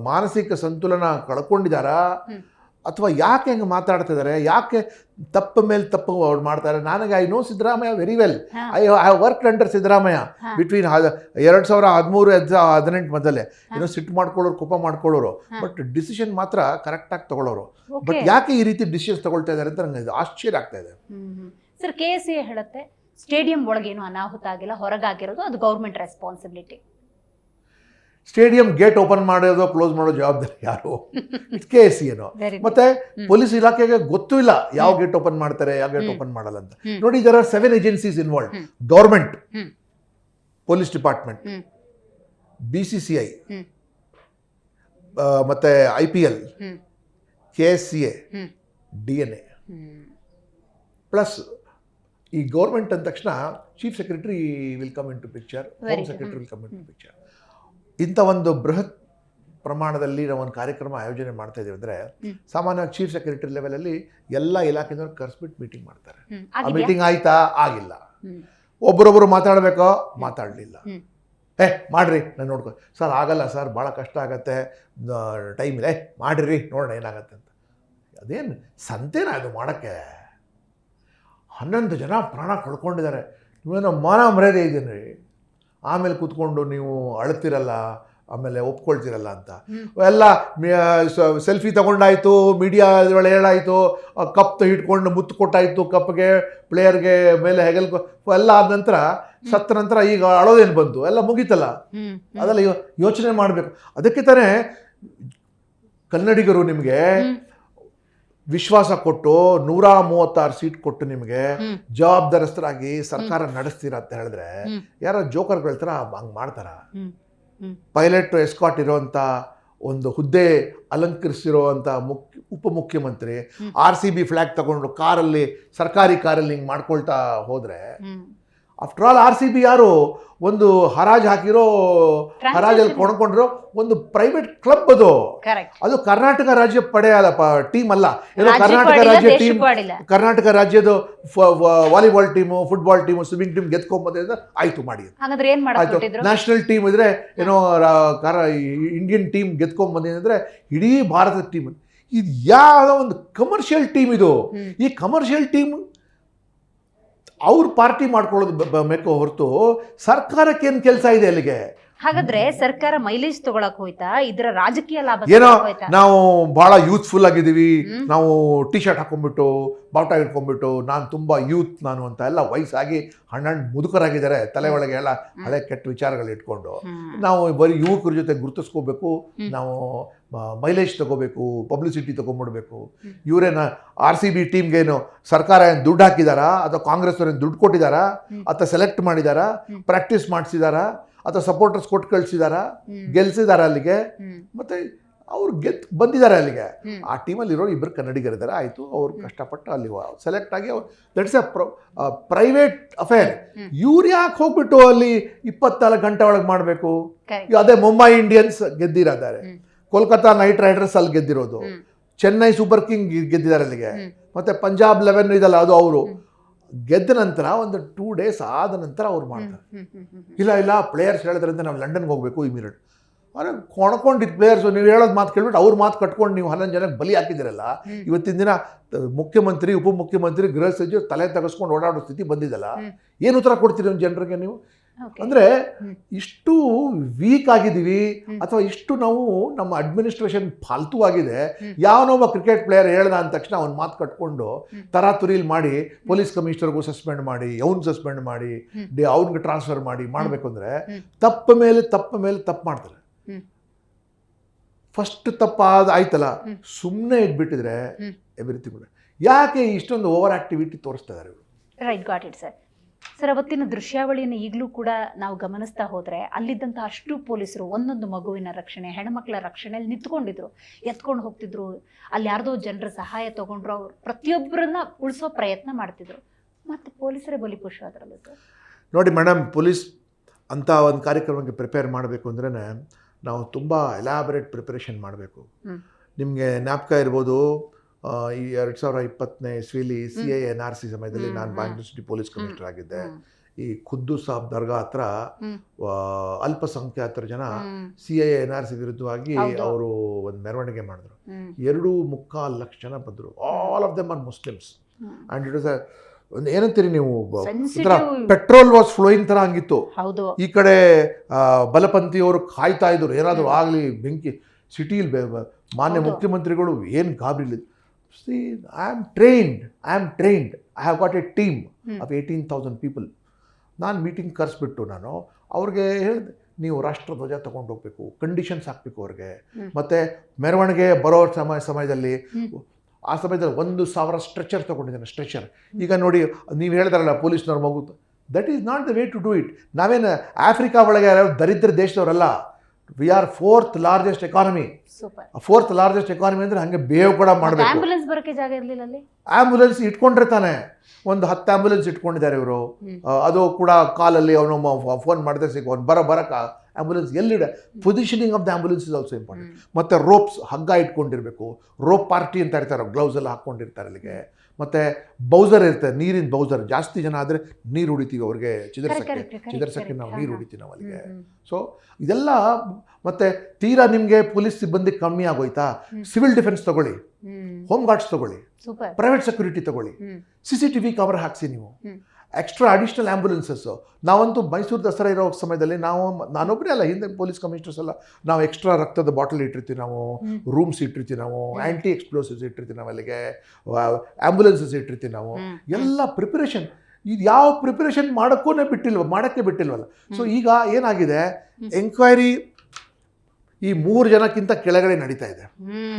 ಮಾನಸಿಕ ಸಂತುಲನ ಕಳ್ಕೊಂಡಿದ್ದಾರಾ ಅಥವಾ ಯಾಕೆ ಹೆಂಗೆ ಮಾತಾಡ್ತಿದ್ದಾರೆ, ಯಾಕೆ ತಪ್ಪ ಮೇಲೆ ತಪ್ಪು ಅವ್ರು ಮಾಡ್ತಾರೆ? ನನಗೆ I know Siddaramaiah very well. I have work under Siddaramaiah between 2017-18 ಮೊದಲೇ. ಏನೋ ಸಿಟ್ಟು ಮಾಡ್ಕೊಳ್ಳೋರು, ಕೋಪ ಮಾಡ್ಕೊಳ್ಳೋರು, ಬಟ್ ಡಿಸಿಷನ್ ಮಾತ್ರ ಕರೆಕ್ಟಾಗಿ ತಗೊಳ್ಳೋರು. ಬಟ್ ಯಾಕೆ ಈ ರೀತಿ ಡಿಸಿಷನ್ಸ್ ತಗೊಳ್ತಾ ಇದ್ದಾರೆ ಅಂತ ನನಗೆ ಆಶ್ಚರ್ಯ ಆಗ್ತಾ ಇದೆ. ಸರ್, KSA ಹೇಳುತ್ತೆ ಸ್ಟೇಡಿಯಂ ಒಳಗೇನು ಅನಾಹುತ ಆಗಿಲ್ಲ, ಹೊರಗಾಗಿರೋದು ಅದು government responsibility. Stadium gate open ಮಾಡೋದು ಕ್ಲೋಸ್ ಮಾಡೋ ಜವಾಬ್ದಾರಿ ಯಾರು? ಇಟ್ಸ್ KSA ಏನೋ. ಮತ್ತೆ ಪೊಲೀಸ್ ಇಲಾಖೆಗೆ ಗೊತ್ತೂ ಇಲ್ಲ ಯಾವ ಗೇಟ್ ಓಪನ್ ಮಾಡ್ತಾರೆ, ಯಾವ ಗೇಟ್ ಓಪನ್ ಮಾಡಲ್ಲ ಅಂತ. ನೋಡಿ, there are 7 agencies involve: government, police department, BCCI, ಮತ್ತೆ IPL, KSCA, DNA, ಪ್ಲಸ್ ಈ ಗೌರ್ಮೆಂಟ್ ಅಂದ ತಕ್ಷಣ chief secretary will come into picture, home secretary will come into picture. ಇಂಥ ಒಂದು ಬೃಹತ್ ಪ್ರಮಾಣದಲ್ಲಿ ನಾವು ಒಂದು ಕಾರ್ಯಕ್ರಮ ಆಯೋಜನೆ ಮಾಡ್ತಾ ಇದ್ದೀವಿ ಅಂದರೆ ಸಾಮಾನ್ಯವಾಗಿ ಚೀಫ್ ಸೆಕ್ರೆಟರಿ ಲೆವೆಲಲ್ಲಿ ಎಲ್ಲ ಇಲಾಖೆದವ್ರು ಕರೆಸ್ಬಿಟ್ಟು ಮೀಟಿಂಗ್ ಮಾಡ್ತಾರೆ. ಆ ಮೀಟಿಂಗ್ ಆಯ್ತಾ? ಆಗಿಲ್ಲ. ಒಬ್ಬರೊಬ್ಬರು ಮಾತಾಡಬೇಕೋ? ಮಾತಾಡಲಿಲ್ಲ. ಮಾಡ್ರಿ, ನಾನು ನೋಡ್ಕೊ ಸರ್, ಆಗಲ್ಲ ಸರ್, ಭಾಳ ಕಷ್ಟ ಆಗತ್ತೆ, ಟೈಮ್ ಇಲ್ಲ, ಮಾಡಿರಿ ನೋಡೋಣ ಏನಾಗತ್ತೆ ಅಂತ. ಅದೇನು ಸಂತೇನ ಅದು ಮಾಡೋಕ್ಕೆ? 11 ಜನ ಪ್ರಾಣ ಕಳ್ಕೊಂಡಿದ್ದಾರೆ. ನೀವೇನೋ ಮಾನ ಮರ್ಯಾದೆ ಇದ್ದೀನಿ, ಆಮೇಲೆ ಕೂತ್ಕೊಂಡು ನೀವು ಅಳ್ತಿರಲ್ಲ, ಆಮೇಲೆ ಒಪ್ಕೊಳ್ತಿರಲ್ಲ ಅಂತ. ಎಲ್ಲ ಸೆಲ್ಫಿ ತಗೊಂಡಾಯ್ತು, ಮೀಡಿಯಾ ಒಳಗೆ ಹೇಳಾಯಿತು, ಕಪ್ ಹಿಡ್ಕೊಂಡು ಮುತ್ತು ಕೊಟ್ಟಾಯಿತು, ಕಪ್ಗೆ, ಪ್ಲೇಯರ್ಗೆ ಮೇಲೆ ಹೆಗಲ್ ಎಲ್ಲ ಆದ ನಂತರ ಸತ್ತ ನಂತರ ಈಗ ಅಳೋದೇನು ಬಂತು? ಎಲ್ಲ ಮುಗೀತಲ್ಲ. ಅದೆಲ್ಲ ಯೋಚನೆ ಮಾಡಬೇಕು. ಅದಕ್ಕೆ ತಾನೇ ಕನ್ನಡಿಗರು ನಿಮಗೆ ವಿಶ್ವಾಸ ಕೊಟ್ಟು 136 ಸೀಟ್ ಕೊಟ್ಟು ನಿಮಗೆ ಜವಾಬ್ದಾರಸ್ಥರಾಗಿ ಸರ್ಕಾರ ನಡೆಸ್ತೀರ ಅಂತ ಹೇಳಿದ್ರೆ ಯಾರೋ ಜೋಕರ್ಗಳ ಥರ ಹಂಗೆ ಮಾಡ್ತಾರ? ಪೈಲಟ್ ಎಸ್ಕಾಟ್ ಇರೋವಂಥ ಒಂದು ಹುದ್ದೆ ಅಲಂಕರಿಸಿರುವಂಥ ಉಪಮುಖ್ಯಮಂತ್ರಿ RCB ಫ್ಲ್ಯಾಗ್ ತಗೊಂಡು ಕಾರಲ್ಲಿ, ಸರ್ಕಾರಿ ಕಾರಲ್ಲಿ ಹಿಂಗೆ ಮಾಡ್ಕೊಳ್ತಾ ಹೋದರೆ, ಆಫ್ಟರ್ ಆಲ್ RCB ಯಾರು? ಒಂದು ಹರಾಜು ಹಾಕಿರೋ, ಹರಾಜಲ್ಲಿ ಕೊಂಡ್ಕೊಂಡಿರೋ ಒಂದು ಪ್ರೈವೇಟ್ ಕ್ಲಬ್ ಅದು. ಅದು ಕರ್ನಾಟಕ ರಾಜ್ಯ ಪಡೆ ಅಲ್ಲ, ಟೀಮ್ ಅಲ್ಲ. ಏನೋ ಕರ್ನಾಟಕ ರಾಜ್ಯ ಟೀಮ್, ಕರ್ನಾಟಕ ರಾಜ್ಯದ volleyball team, football team, swimming team ಗೆದ್ಕೊಂಬಂದ್ರೆ ಆಯ್ತು ಮಾಡಿ. ಆಯ್ತು, ನ್ಯಾಷನಲ್ ಟೀಮ್ ಇದ್ರೆ ಏನೋ ಇಂಡಿಯನ್ ಟೀಮ್ ಗೆದ್ಕೊಂಬಂದ್ರೆ ಇಡೀ ಭಾರತದ ಟೀಮ್. ಇದು ಯಾವ ಒಂದು ಕಮರ್ಷಿಯಲ್ ಟೀಮ್ ಇದು? ಈ ಕಮರ್ಷಿಯಲ್ ಟೀಮ್ ಅವ್ರ ಪಾರ್ಟಿ ಮಾಡ್ಕೊಳ್ಳೋದು ಬೇಕೋ ಹೊರತು ಸರ್ಕಾರಕ್ಕೆ ಏನು ಕೆಲಸ ಇದೆ ಅಲ್ಲಿಗೆ? ಹಾಗಾದ್ರೆ ಸರ್ಕಾರ ಮೈಲೇಜ್ ತಗೊಳಕ್ ಹೋಯ್ತಾ? ಇದರ ರಾಜಕೀಯ ಲಾಭ ಏನೋ ನಾವು ಬಹಳ ಯೂತ್ಫುಲ್ ಆಗಿದ್ದೀವಿ, ನಾವು ಟಿ ಶರ್ಟ್ ಹಾಕೊಂಡ್ಬಿಟ್ಟು, ಬಾವುಟ ಇಟ್ಕೊಂಡ್ಬಿಟ್ಟು, ನಾನು ತುಂಬ ಯೂತ್ ನಾನು ಅಂತ ಎಲ್ಲ ವಯಸ್ಸಾಗಿ ಹಣ್ಣು ಮುದುಕರಾಗಿದ್ದಾರೆ, ತಲೆ ಒಳಗೆ ಎಲ್ಲ ಹಳೆ ಕೆಟ್ಟ ವಿಚಾರಗಳು ಇಟ್ಕೊಂಡು ನಾವು ಬರೀ ಯುವಕರ ಜೊತೆ ಗುರುತಿಸ್ಕೋಬೇಕು, ನಾವು ಮೈಲೇಜ್ ತಗೋಬೇಕು, ಪಬ್ಲಿಸಿಟಿ ತಗೊಂಡ್ಬಿಡ್ಬೇಕು. ಇವರೇನ RCB ಟೀಮ್ಗೇನು ಸರ್ಕಾರ ಏನು ದುಡ್ಡು ಹಾಕಿದಾರಾ ಅಥವಾ ಕಾಂಗ್ರೆಸ್ ಅವ್ರೇನು ದುಡ್ಡು ಕೊಟ್ಟಿದ್ದಾರಾ ಅಥವಾ ಸೆಲೆಕ್ಟ್ ಮಾಡಿದಾರಾ, ಪ್ರಾಕ್ಟೀಸ್ ಮಾಡಿಸಿದಾರಾ ಅಥವಾ ಸಪೋರ್ಟರ್ಸ್ ಕೊಟ್ಟು ಕಳಿಸಿದಾರಾ, ಗೆಲ್ಸಿದಾರ ಅಲ್ಲಿಗೆ? ಮತ್ತೆ ಅವ್ರು ಬಂದಿದ್ದಾರೆ ಅಲ್ಲಿಗೆ. ಆ ಟೀಮಲ್ಲಿ ಇರೋ 2 ಕನ್ನಡಿಗರಿದ್ದಾರೆ, ಆಯಿತು, ಅವ್ರು ಕಷ್ಟಪಟ್ಟು ಅಲ್ಲಿ ಸೆಲೆಕ್ಟ್ ಆಗಿ, ದಟ್ಸ್ ಎ ಪ್ರೈವೇಟ್ ಅಫೇರ್. ಇವ್ರು ಯಾಕೆ ಹೋಗ್ಬಿಟ್ಟು ಅಲ್ಲಿ 24 ಗಂಟೆ ಒಳಗೆ ಮಾಡಬೇಕು? ಅದೇ ಮುಂಬೈ ಇಂಡಿಯನ್ಸ್ ಗೆದ್ದಿದ್ದಾರೆ, ಕೋಲ್ಕತ್ತಾ ನೈಟ್ ರೈಡರ್ಸ್ ಅಲ್ಲಿ ಗೆದ್ದಿರೋದು, ಚೆನ್ನೈ ಸೂಪರ್ ಕಿಂಗ್ ಗೆದ್ದಿದ್ದಾರೆ ಅಲ್ಲಿಗೆ, ಮತ್ತೆ ಪಂಜಾಬ್ 11 ಇದಲ್ಲ ಅದು ಅವರು ಗೆದ್ದ ನಂತರ ಒಂದು 2 ಡೇಸ್ ಆದ ನಂತರ ಅವ್ರು ಮಾಡ್ತಾರೆ. ಇಲ್ಲ ಪ್ಲೇಯರ್ಸ್ ಹೇಳಿದ್ರಿಂದ ನಾವು ಲಂಡನ್ಗೆ ಹೋಗಬೇಕು ಇಮಿಡಿಯೇಟ್. ಅಂದರೆ ಕೊಣ್ಕೊಂಡಿದ್ದ ಪ್ಲೇಯರ್ಸು ನೀವು ಹೇಳೋದು ಮಾತು ಕೇಳ್ಬಿಟ್ಟು ಅವ್ರ ಮಾತು ಕಟ್ಕೊಂಡು ನೀವು 11 ಜನಕ್ಕೆ ಬಲಿ ಹಾಕಿದಿರಲ್ಲ. ಇವತ್ತಿನ ದಿನ ಮುಖ್ಯಮಂತ್ರಿ, ಉಪಮುಖ್ಯಮಂತ್ರಿ, ಗೃಹ ಸಚಿವರು ತಲೆ ತೆಗೆಸ್ಕೊಂಡು ಓಡಾಡೋ ಸ್ಥಿತಿ ಬಂದಿದ್ದಲ್ಲ. ಏನು ಉತ್ತರ ಕೊಡ್ತೀರಿ ಜನರಿಗೆ ನೀವು? ಅಂದರೆ ಇಷ್ಟು ವೀಕ್ ಆಗಿದ್ದೀವಿ ಅಥವಾ ಇಷ್ಟು ನಾವು ನಮ್ಮ ಅಡ್ಮಿನಿಸ್ಟ್ರೇಷನ್ ಫಾಲ್ತು ಆಗಿದೆ. ಯಾವನೊಬ್ಬ ಕ್ರಿಕೆಟ್ ಪ್ಲೇಯರ್ ಹೇಳ್ದ ಅಂದ ತಕ್ಷಣ ಅವ್ನು ಮಾತು ಕಟ್ಕೊಂಡು ತರಾತುರಿಲಿ ಮಾಡಿ ಪೊಲೀಸ್ ಕಮಿಷನರ್ಗೂ ಸಸ್ಪೆಂಡ್ ಮಾಡಿ, ಅವ್ನು ಸಸ್ಪೆಂಡ್ ಮಾಡಿ, ಅವ್ನಿಗೆ ಟ್ರಾನ್ಸ್ಫರ್ ಮಾಡಿ ಮಾಡಬೇಕು ಅಂದರೆ ತಪ್ಪ ಮೇಲೆ ತಪ್ಪು ಮಾಡ್ತಾರೆ. ಫಸ್ಟ್ ತಪ್ಪಾದ ಆಯ್ತಲ್ಲ, ಸುಮ್ಮನೆ ಇದ್ಬಿಟ್ಟಿದ್ರೆ ಎವ್ರಿಥಿಂಗ್. ಯಾಕೆ ಇಷ್ಟೊಂದು ಓವರ್ ಆಕ್ಟಿವಿಟಿ ತೋರಿಸ್ತಾ ಇದ್ದಾರೆ ಇವರು? Right, got it sir. Sir, ಅವತ್ತಿನ ದೃಶ್ಯಾವಳಿಯನ್ನು ಈಗಲೂ ಕೂಡ ನಾವು ಗಮನಿಸ್ತಾ ಹೋದರೆ ಅಲ್ಲಿದ್ದಂಥ ಅಷ್ಟು ಪೊಲೀಸರು ಒಂದೊಂದು ಮಗುವಿನ ರಕ್ಷಣೆ, ಹೆಣ್ಮಕ್ಳ ರಕ್ಷಣೆಯಲ್ಲಿ ನಿಂತ್ಕೊಂಡಿದ್ರು, ಎತ್ಕೊಂಡು ಹೋಗ್ತಿದ್ರು. ಅಲ್ಲಿ ಯಾರ್ದೋ ಜನರ ಸಹಾಯ ತಗೊಂಡ್ರು, ಅವ್ರು ಪ್ರತಿಯೊಬ್ಬರನ್ನ ಉಳಿಸೋ ಪ್ರಯತ್ನ ಮಾಡ್ತಿದ್ರು. ಮತ್ತೆ ಪೊಲೀಸರೇ ಬಲಿಪಶು ಆದ್ರಲ್ಲ ಸರ್. ನೋಡಿ ಮೇಡಮ್, ಪೊಲೀಸ್ ಅಂತ ಒಂದು ಕಾರ್ಯಕ್ರಮಕ್ಕೆ ಪ್ರಿಪೇರ್ ಮಾಡಬೇಕು ಅಂದ್ರೆ ನಾವು ತುಂಬ ಎಲಾಬರೇಟ್ ಪ್ರಿಪರೇಷನ್ ಮಾಡಬೇಕು. ನಿಮಗೆ ಜ್ಞಾಪಕ ಇರ್ಬೋದು, ಈ 2020ನೇ ಇಸ್ವಿಲಿ CINRC ಸಮಯದಲ್ಲಿ ನಾನು ಬ್ಯಾಂಗ್ಳೂರ್ ಸಿಟಿ ಪೊಲೀಸ್ ಕಮಿಷನರ್ ಆಗಿದ್ದೆ. ಈ ಖುದ್ದು ಸಾಬ್ ದರ್ಗಾ ಹತ್ರ ಅಲ್ಪಸಂಖ್ಯಾತರ ಜನ CINRC ವಿರುದ್ಧವಾಗಿ ಅವರು ಒಂದು ಮೆರವಣಿಗೆ ಮಾಡಿದ್ರು. 2.25 ಲಕ್ಷ ಜನ ಬಂದರು. All of them are Muslims. And it was ಏನಂತೀರಿ ನೀವು, ಪೆಟ್ರೋಲ್ ವಾಸ್ ಫ್ಲೋಯಿಂಗ್ ಥರ ಹಂಗಿತ್ತು. ಈ ಕಡೆ ಬಲಪಂಥಿಯವರು ಕಾಯ್ತಾ ಇದ್ರು ಏನಾದರೂ ಆಗಲಿ ಬೆಂಕಿ. ಸಿಟಿಲಿ ಮಾನ್ಯ ಮುಖ್ಯಮಂತ್ರಿಗಳು ಏನು ಗಾಬರಿಲಿಲ್ಲ. I am trained, I have got a team of 18,000 people. ನಾನು ಮೀಟಿಂಗ್ ಕರೆಸ್ಬಿಟ್ಟು ನಾನು ಅವ್ರಿಗೆ ಹೇಳಿದೆ, ನೀವು ರಾಷ್ಟ್ರಧ್ವಜ ತೊಗೊಂಡು ಹೋಗ್ಬೇಕು, ಕಂಡೀಷನ್ಸ್ ಹಾಕಬೇಕು ಅವ್ರಿಗೆ. ಮತ್ತು ಮೆರವಣಿಗೆ ಬರೋ ಸಮಯದಲ್ಲಿ ಆ ಸಮಯದಲ್ಲಿ 1,000 ಸ್ಟ್ರೆಚರ್ ತೊಗೊಂಡಿದ್ದೇನೆ, ಸ್ಟ್ರೆಚರ್. ಈಗ ನೋಡಿ, ನೀವು ಹೇಳಿದಾರಲ್ಲ ಪೊಲೀಸ್ನವ್ರು ಮಗು, that is not the way to do it. ನಾವೇನು ಆಫ್ರಿಕಾ ಒಳಗೆ ದರಿದ್ರ ದೇಶದವರಲ್ಲ. We are 4th largest economy. 4th largest economy ಅಂದರೆ ಹಾಗೆ ಬೇವ್ ಕೂಡ ಮಾಡಬೇಕು. ಆಂಬ್ಯುಲೆನ್ಸ್ ಬರೋಕ್ಕೆ ಜಾಗ ಇರಲಿಲ್ಲ ಅಲ್ಲಿ. ಆಂಬ್ಯುಲೆನ್ಸ್ ಇಟ್ಕೊಂಡ್ರೆ ತಾನೆ, ಒಂದು 10 ಆಂಬ್ಯುಲೆನ್ಸ್ ಇಟ್ಕೊಂಡಿದ್ದಾರೆ ಇವರು. ಅದು ಕೂಡ ಕಾಲಲ್ಲಿ ಅವನು ಫೋನ್ ಮಾಡಿದ್ರೆ ಸಿಗೋ ಅವ್ನು ಬರಕ ಆಂಬ್ಯುಲೆನ್ಸ್ ಎಲ್ಲಿದೆ. Positioning of the ambulance is also important. ಮತ್ತು ರೋಪ್ಸ್, ಹಗ್ಗ ಇಟ್ಕೊಂಡಿರಬೇಕು. ರೋಪ್ ಪಾರ್ಟಿ ಅಂತ ಇರ್ತಾರೆ, ಗ್ಲೌಸ್ ಎಲ್ಲ ಹಾಕ್ಕೊಂಡಿರ್ತಾರೆ ಅಲ್ಲಿಗೆ. ಮತ್ತು ಬೌಸರ್ ಇರ್ತಾರೆ, ನೀರಿನ ಬೌಸರ್. ಜಾಸ್ತಿ ಜನ ಆದರೆ ನೀರು ಹೊಡಿತೀವಿ ಅವ್ರಿಗೆ, ಚಿದರ್ಸಕ್ಕೆ ನಾವು ನೀರು ಹೊಡಿತೀವಿ ನಾವು ಅಲ್ಲಿಗೆ. ಸೊ ಇದೆಲ್ಲ. ಮತ್ತು ತೀರಾ ನಿಮಗೆ ಪೊಲೀಸ್ ಸಿಬ್ಬಂದಿ ಕಮ್ಮಿ ಆಗೋಯ್ತಾ, ಸಿವಿಲ್ ಡಿಫೆನ್ಸ್ ತಗೊಳ್ಳಿ, ಹೋಮ್ ಗಾರ್ಡ್ಸ್ ತಗೊಳ್ಳಿ, ಪ್ರೈವೇಟ್ ಸೆಕ್ಯೂರಿಟಿ ತಗೊಳ್ಳಿ, CCTV ಕವರ್ ಹಾಕ್ಸಿ ನೀವು, ಎಕ್ಸ್ಟ್ರಾ ಅಡಿಷ್ನಲ್ ಆ್ಯಂಬುಲೆನ್ಸಸ್ಸು. ನಾವಂತೂ ಮೈಸೂರು ದಸರಾ ಇರೋ ಸಮಯದಲ್ಲಿ ನಾನೊಬ್ಬರೇ ಅಲ್ಲ, ಹಿಂದೆ ಪೊಲೀಸ್ ಕಮಿಷನರ್ಸ್ ಎಲ್ಲ, ನಾವು ಎಕ್ಸ್ಟ್ರಾ ರಕ್ತದ ಬಾಟಲ್ ಇಟ್ಟಿರ್ತೀವಿ, ನಾವು ರೂಮ್ಸ್ ಇಟ್ಟಿರ್ತೀವಿ, ನಾವು ಆ್ಯಂಟಿ ಎಕ್ಸ್ಪ್ಲೋಸಿವ್ಸ್ ಇಟ್ಟಿರ್ತೀವಿ, ನಾವು ಅಲ್ಲಿಗೆ ಆ್ಯಂಬುಲೆನ್ಸಸ್ ಇಟ್ಟಿರ್ತೀವಿ ನಾವು. ಎಲ್ಲ ಪ್ರಿಪರೇಷನ್. ಇದು ಯಾವ ಪ್ರಿಪರೇಷನ್ ಮಾಡೋಕ್ಕೆ ಬಿಟ್ಟಿಲ್ವಲ್ಲ. ಸೊ ಈಗ ಏನಾಗಿದೆ, ಎಂಕ್ವೈರಿ ಈ 3 ಜನಕ್ಕಿಂತ ಕೆಳಗಡೆ ನಡೀತಾ ಇದೆ.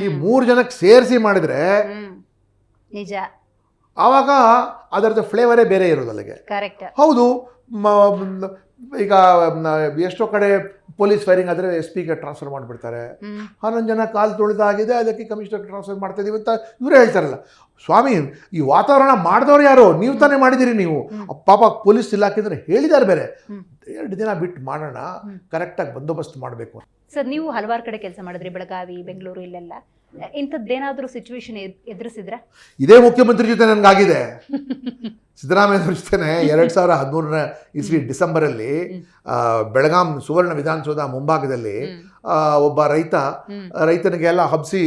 ಈ 3 ಜನಕ್ಕೆ ಸೇರಿಸಿ ಮಾಡಿದರೆ ನಿಜ, ಆವಾಗ ಅದರದ್ದು ಫ್ಲೇವರೇ ಬೇರೆ ಇರೋದು ಅಲ್ಲಿಗೆ. ಹೌದು. ಈಗ ಎಷ್ಟೋ ಕಡೆ ಪೊಲೀಸ್ ಫೈರಿಂಗ್ ಆದರೆ SP ಗೆ ಟ್ರಾನ್ಸ್ಫರ್ ಮಾಡಿಬಿಡ್ತಾರೆ. 11 ಜನ ಕಾಲು ತೊಳೆದಾಗಿದೆ, ಅದಕ್ಕೆ ಕಮಿಷನರ್ ಟ್ರಾನ್ಸ್ಫರ್ ಮಾಡ್ತಾ ಇದೀವಿ ಅಂತ ಇವರೇ ಹೇಳ್ತಾರಲ್ಲ. ಸ್ವಾಮಿ, ಈ ವಾತಾವರಣ ಮಾಡಿದವ್ರು ಯಾರು? ನೀವು ತಾನೇ ಮಾಡಿದ್ದೀರಿ. ನೀವು ಪಾಪ ಪೊಲೀಸ್ ಇಲಾಖೆ ಅಂದರೆ ಹೇಳಿದ್ದಾರೆ ಬೇರೆ. 2 ದಿನ ಬಿಟ್ಟು ಮಾಡೋಣ, ಕರೆಕ್ಟಾಗಿ ಬಂದೋಬಸ್ತ್ ಮಾಡಬೇಕು. ಸರ್, ನೀವು ಹಲವಾರು ಕಡೆ ಕೆಲಸ ಮಾಡಿದ್ರಿ, ಬೆಳಗಾವಿ, ಬೆಂಗಳೂರು, ಇಲ್ಲೆಲ್ಲ. ಇಂಥದ್ದೇನಾದರೂ ಸಿಚುವೇಶನ್ ಎದುರಿಸಿದ್ರ? ಇದೇ ಮುಖ್ಯಮಂತ್ರಿ ಜೊತೆ ನನಗಾಗಿದೆ. ಸಿದ್ದರಾಮಯ್ಯ ಜೊತೆನೆ 2013ನೇ ಇಸ್ವಿ ಡಿಸೆಂಬರಲ್ಲಿ ಬೆಳಗಾಂ ಸುವರ್ಣ ವಿಧಾನಸೌಧ ಮುಂಭಾಗದಲ್ಲಿ ಒಬ್ಬ ರೈತನಿಗೆಲ್ಲ ಹಬ್ಸಿ,